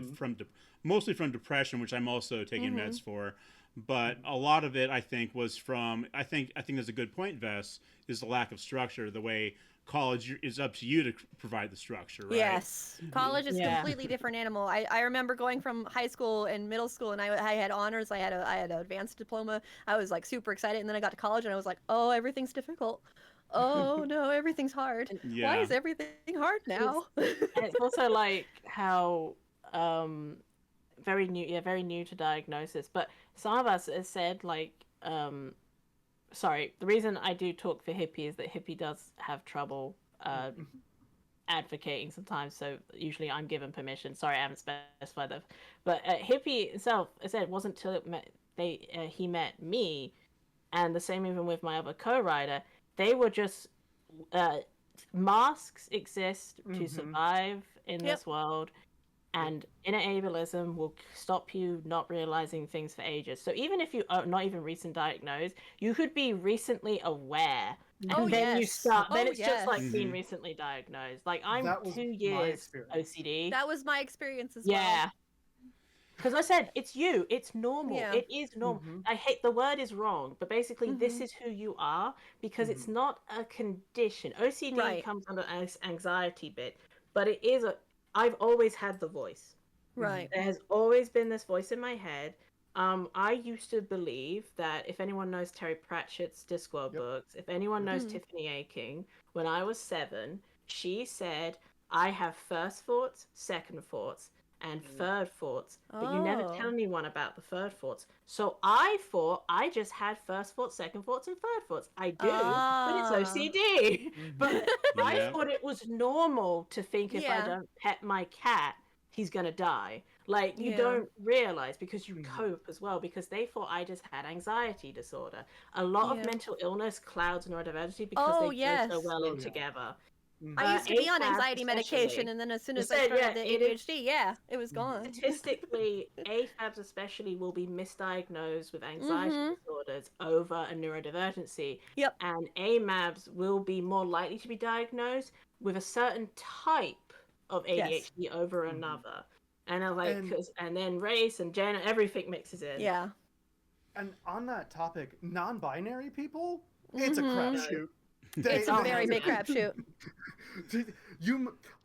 mostly from depression, which I'm also taking meds for. But a lot of it, I think, was from I think there's a good point, Vess, is the lack of structure. The way college is up to you to provide the structure, right? Yes, college is a Yeah. completely different animal. I remember going from high school and middle school, and I had honors. I had an advanced diploma. I was like super excited, and then I got to college, and I was like, oh, everything's difficult. Oh no, everything's hard. Why Yeah. is everything hard now? And it's also like how very new to diagnosis. But some of us have said like sorry, the reason I do talk for Hippie is that Hippie does have trouble advocating sometimes, so usually I'm given permission. Sorry, I haven't specified that. But Hippie himself, I said, it wasn't till he met me, and the same even with my other co-writer. They were just masks exist to survive in this world, and inner ableism will stop you not realizing things for ages. So even if you are not even recent diagnosed, you could be recently aware. And then you start. Then it's just like being recently diagnosed. Like I'm That was 2 my years experience. OCD. That was my experience as Yeah. well. Because I said it's you. It's normal. Yeah. It is normal. I hate the word is wrong, but basically this is who you are because it's not a condition. OCD comes under anxiety bit, but it is a. I've always had the voice. Right. There has always been this voice in my head. I used to believe that if anyone knows Terry Pratchett's Discworld books, if anyone knows Tiffany Aching, when I was 7, she said, I have first thoughts, second thoughts, and third thoughts, but you never tell anyone about the third thoughts. So I thought I just had first thoughts, second thoughts, and third thoughts. I do, but it's OCD. But I thought it was normal to think if I don't pet my cat, he's gonna die. Like you don't realize because you cope as well, because they thought I just had anxiety disorder. A lot of mental illness clouds neurodiversity because they go so well in together. I used to be on AFAB anxiety medication, especially. and then as soon as I started the ADHD, it was gone. Statistically, AFABs especially will be misdiagnosed with anxiety disorders over a neurodivergency. Yep. And AMABs will be more likely to be diagnosed with a certain type of ADHD over another. And I like, and then race and gender, everything mixes in. Yeah. And on that topic, non-binary people, it's a crapshoot. It's a very big crapshoot.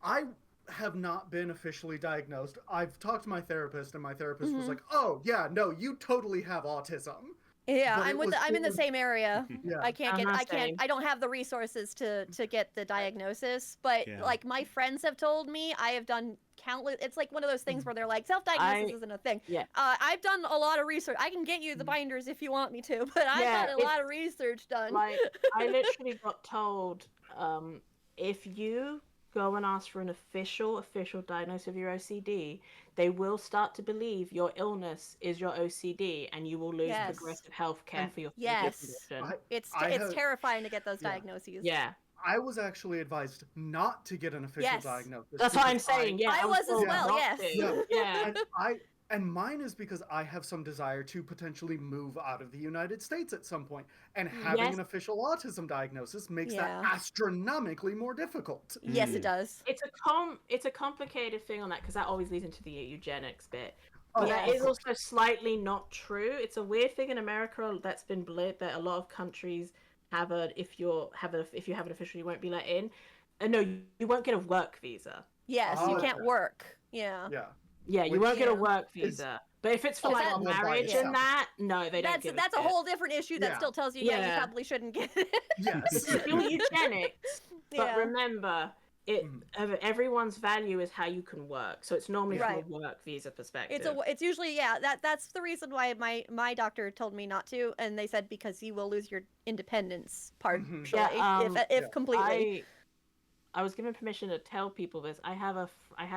I have not been officially diagnosed. I've talked to my therapist, and my therapist was like, "Oh yeah, no, you totally have autism." Yeah, I'm in the same area. Yeah. I don't have the resources to get the diagnosis, but like my friends have told me, I have done countless. It's like one of those things where they're like, self-diagnosis isn't a thing. Yeah. I've done a lot of research. I can get you the binders if you want me to, but I've got a lot of research done. Like I literally got told, if you, go and ask for an official diagnosis of your OCD, they will start to believe your illness is your OCD, and you will lose Yes. progressive health care And- for your Yes. condition. It's I it's have- terrifying to get those Yeah. diagnoses. Yeah, I was actually advised not to get an official Yes. diagnosis. that's what I'm because saying. Yeah, I was as told well, not yes. to. Yeah. Yeah. And mine is because I have some desire to potentially move out of the United States at some point, and having Yes. an official autism diagnosis makes Yeah. that astronomically more difficult. Yes, it does. It's a complicated thing on that, because that always leads into the eugenics bit. Oh, But Yeah. that of is course. also slightly not true. It's a weird thing in America that's been blit, that a lot of countries have if you have an official, you won't be let in. No, you won't get a work visa. Yes, Oh, you can't okay. work. Yeah. Yeah. Yeah, you Which won't get a Yeah. work visa. But if it's for Oh, like that- marriage Yeah. and that, no, they don't That's give that's a shit. whole different issue that Yeah. still tells you you Yeah. probably shouldn't get it. Yes. Still eugenics, but Yeah. remember, everyone's value is how you can work. So it's normally Right. from a work visa perspective. It's usually that's the reason why my doctor told me not to, and they said because you will lose your independence partially Yeah, if completely. I was given permission to tell people this. I had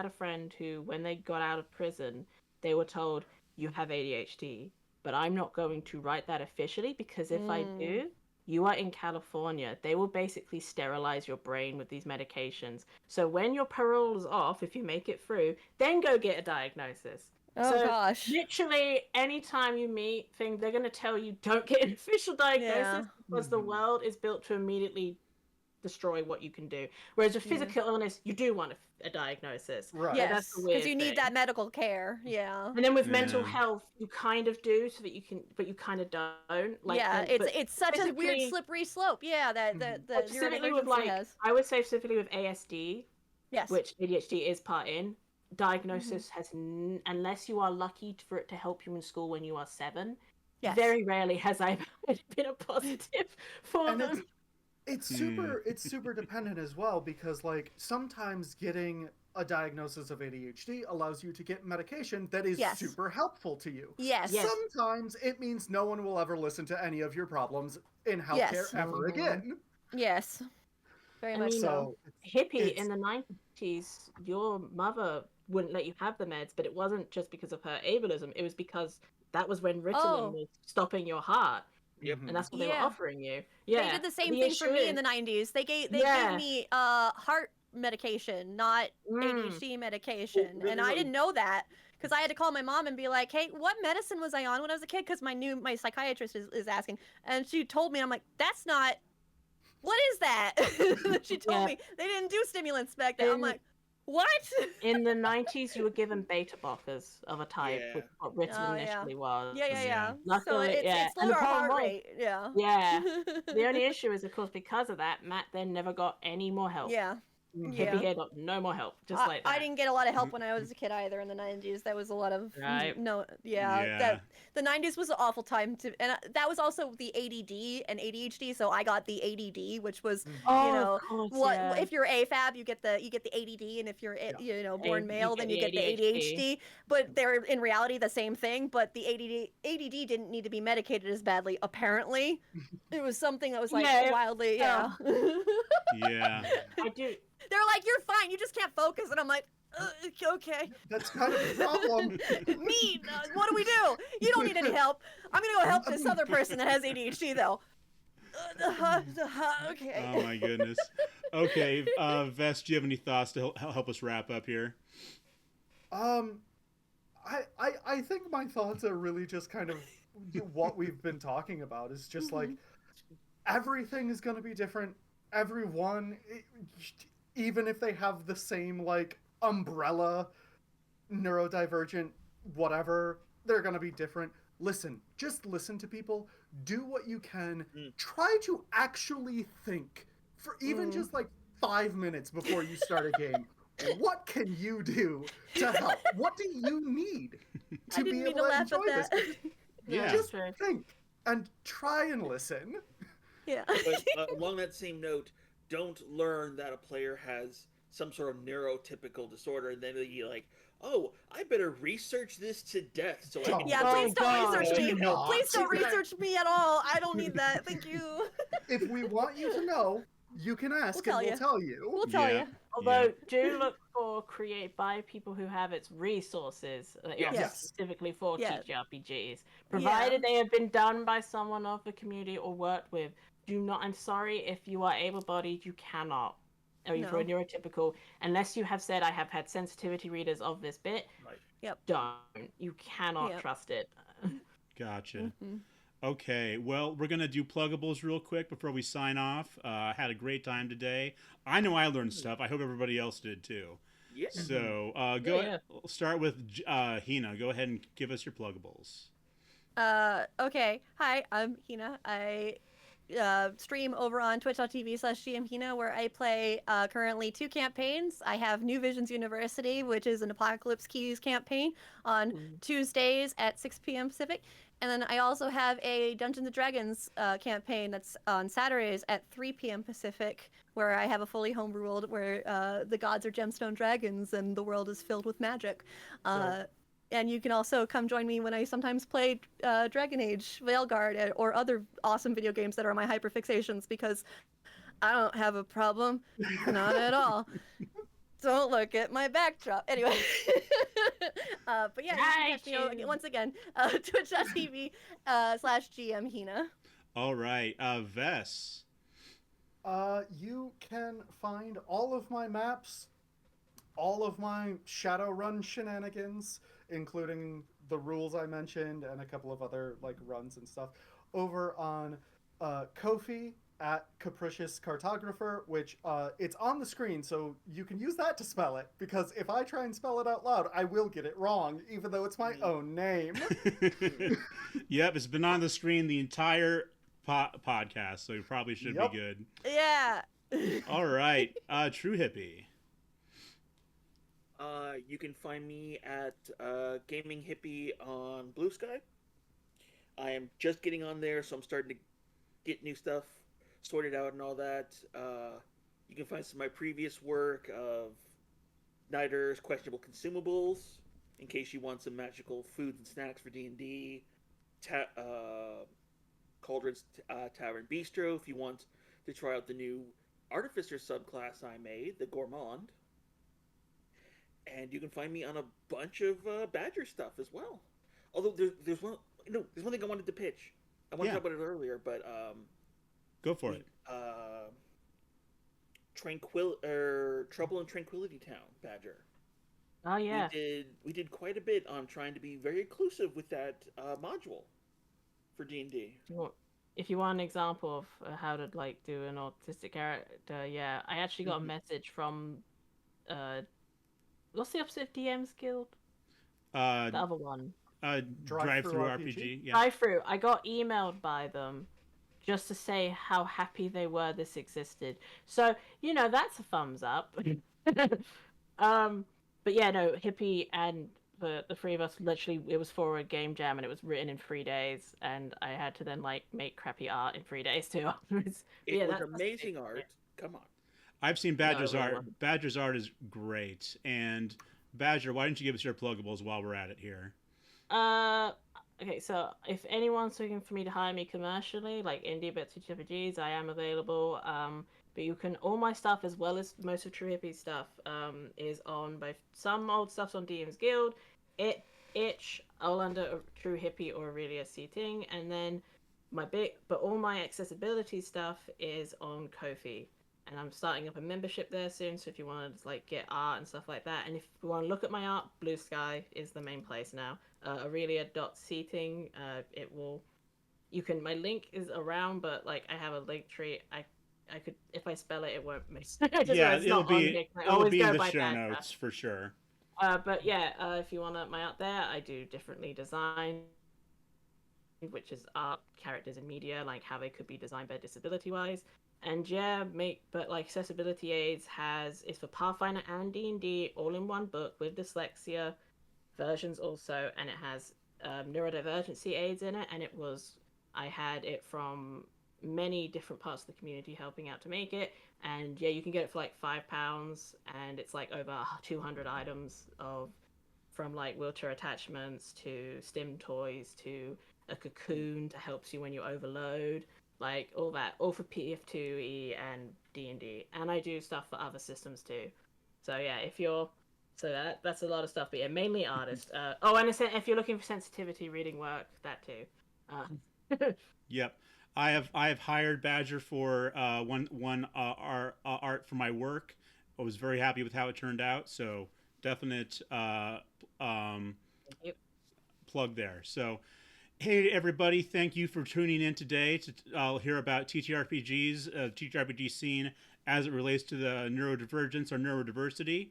a friend who, when they got out of prison, they were told, you have ADHD, but I'm not going to write that officially, because if I do, you are in California. They will basically sterilize your brain with these medications. So when your parole is off, if you make it through, then go get a diagnosis. Oh So gosh. literally, anytime you meet things, they're going to tell you don't get an official diagnosis, because the world is built to immediately destroy what you can do. Whereas a physical illness, you do want a diagnosis. Right. Yes, that's the because weird you need thing. that medical care. Yeah. And then with mental Yeah. health, you kind of do, so that you can, but you kind of don't. Like, Yeah, but it's such a weird physically- slippery slope. Yeah, that the but specifically with neurodivergency has. I would say specifically with ASD, Yes. which ADHD is part in, diagnosis has, unless you are lucky for it to help you in school when you are 7, Yes. very rarely has I been a positive for And them. it's super dependent as well, because like sometimes getting a diagnosis of ADHD allows you to get medication that is Yes. super helpful to you. Yes. Yes. Sometimes it means no one will ever listen to any of your problems in healthcare Yes. ever again. Yes. Very I much mean, so. Hippie It's- in the 90s, your mother wouldn't let you have the meds, but it wasn't just because of her ableism. It was because that was when Ritalin was stopping your heart, Yep. and that's what they were Yeah. offering you. Yeah, They did the same the thing for issue me in is- the 90s. They gave Yeah. me heart medication, not ADHD medication, and I didn't know that because I had to call my mom and be like, "Hey, what medicine was I on when I was a kid?" Because my psychiatrist is asking, and she told me, I'm like, "That's not. What is that?" She told Yeah. me they didn't do stimulants back then. I'm In- like, "What?" In the 90s, you were given beta blockers of a type, Yeah. which what Ritalin Oh, yeah. initially was. Yeah. So Luckily, it yeah. slowed And the our problem heart was- rate. Yeah. Yeah. The only issue is, of course, because of that, Matt then never got any more help. Yeah. Mhm. Yeah. Hippie here got no more help, just like that. I didn't get a lot of help when I was a kid either in the 90s. That was a lot of Right. Yeah. That the 90s was an awful time to, and that was also the ADD and ADHD. So I got the ADD, which was Oh, you know of course, what yeah. if you're AFAB, you get the ADD, and if you're born You male, get then the you get the ADHD. But they're in reality the same thing. But the ADD didn't need to be medicated as badly. Apparently, it was something that was like Yeah, wildly Yeah. I do. They're like, you're fine, you just can't focus, and I'm like, okay. That's kind of the problem. Me, what do we do? You don't need any help. I'm gonna go help this other person that has ADHD though. Okay. Oh my goodness. Okay, Vest, do you have any thoughts to help us wrap up here? I think my thoughts are really just kind of what we've been talking about. Is just like everything is going to be different. Everyone, even if they have the same like umbrella, neurodivergent, whatever, they're going to be different. Just listen to people. Do what you can. Try to actually think for even just like 5 minutes before you start a game. What can you do to help? What do you need to I be didn't mean able to to laugh enjoy at this? that. Yeah. Just True. think and try and listen. Yeah. But along that same note, don't learn that a player has some sort of neurotypical disorder and then you're like, oh, I better research this to death so I can Yeah, Oh, please don't God. research me. No. Please don't research me at all. I don't need that. Thank you. If we want you to know, You can ask We'll and we'll tell tell you. We'll tell Yeah. you. Although, do look for create by people who have its resources that are Yes. specifically for Yeah. TTRPGs, provided Yeah. they have been done by someone of the community or worked with. Do not. I'm sorry if you are able-bodied, you cannot, or if you're No. neurotypical, unless you have said I have had sensitivity readers of this bit. Right. Yep. Don't. You cannot Yep. trust it. Gotcha. Mhm. Okay, well, we're going to do pluggables real quick before we sign off. Had a great time today. I know I learned stuff. I hope everybody else did too. Yeah. So start with Hina. Go ahead and give us your pluggables. Okay. Hi, I'm Hina. I stream over on twitch.tv/GMHina, where I play currently 2 campaigns. I have New Visions University, which is an Apocalypse Keys campaign on Tuesdays at 6 p.m. Pacific. And then I also have a Dungeons & Dragons campaign that's on Saturdays at 3 p.m. Pacific, where I have a fully homebrew world where the gods are gemstone dragons and the world is filled with magic. And you can also come join me when I sometimes play Dragon Age, Veilguard, or other awesome video games that are my hyperfixations, because I don't have a problem. Not at all. Don't look at my backdrop. Anyway. But yeah, you can catch me once again, twitch.tv/GMHina. All right, Vess. You can find all of my maps, all of my Shadowrun shenanigans, including the rules I mentioned and a couple of other like runs and stuff, over on Ko-fi at Capricious Cartographer, which it's on the screen, so you can use that to spell it, because if I try and spell it out loud, I will get it wrong, even though it's my own name. Yep, it's been on the screen the entire podcast, so you probably should be good. Yeah. All right, TrueHippy. You can find me at Gaming Hippie on Blue Sky. I am just getting on there, so I'm starting to get new stuff sorted out and all that. You can find some of my previous work of Niter's Questionable Consumables, in case you want some magical foods and snacks for D&D. Cauldron's Tavern Bistro, if you want to try out the new Artificer subclass I made, the Gourmand. And you can find me on a bunch of Badger stuff as well. Although there's one thing I wanted to pitch. I wanted to talk about it earlier, but go for it. Trouble in Tranquility Town, Badger. Oh yeah. We did quite a bit on trying to be very inclusive with that module for D&D. If you want an example of how to like do an autistic character, yeah, I actually got a message from what's the opposite of DM's Guild? The other one. Drive-through RPG. Yeah. Drive-through. I got emailed by them just to say how happy they were this existed. So, that's a thumbs up. But yeah, no, Hippie and the three of us, literally, it was for a game jam and it was written in 3 days, and I had to then like make crappy art in 3 days too afterwards. It was amazing art. Come on. I've seen Badger's art. Badger's art is great. And Badger, why don't you give us your pluggables while we're at it here? Okay, so if anyone's looking for me to hire me commercially, like indie bits of TTRPGs, I am available. But you can, all my stuff as well as most of TrueHippy stuff is on both, some old stuff's on DM's Guild, Itch, all under TrueHippy or Aurelia Seating, and then all my accessibility stuff is on Ko-fi. And I'm starting up a membership there soon, so if you want to like get art and stuff like that, and if you want to look at my art, Blue Sky is the main place now. Aurelia.seating, my link is around, but like I have a link tree. I could, if I spell it, it won't make sense. Yeah, it'll be in the show notes for sure. But yeah, if you want my art there, I do differently design, which is art, characters, and media, like how they could be designed better disability-wise. And yeah, but like accessibility aids is for Pathfinder and D&D all in one book with dyslexia versions also, and it has neurodivergency aids in it, and I had it from many different parts of the community helping out to make it, and yeah, you can get it for like £5, and it's like over 200 items from like wheelchair attachments to stim toys to a cocoon to help you when you overload. like all that, all for PF2E and D&D, and I do stuff for other systems too. So yeah, that's a lot of stuff, but yeah, mainly artist. And if you're looking for sensitivity reading work, that too. Yep. I have hired Badger for one art for my work. I was very happy with how it turned out. So definite plug there. So hey everybody, thank you for tuning in today to hear about TTRPGs, TTRPG scene as it relates to the neurodivergence or neurodiversity.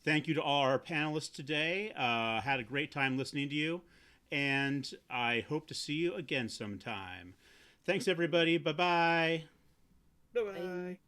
Thank you to all our panelists today. Had a great time listening to you, and I hope to see you again sometime. Thanks, everybody. Bye-bye. Bye-bye.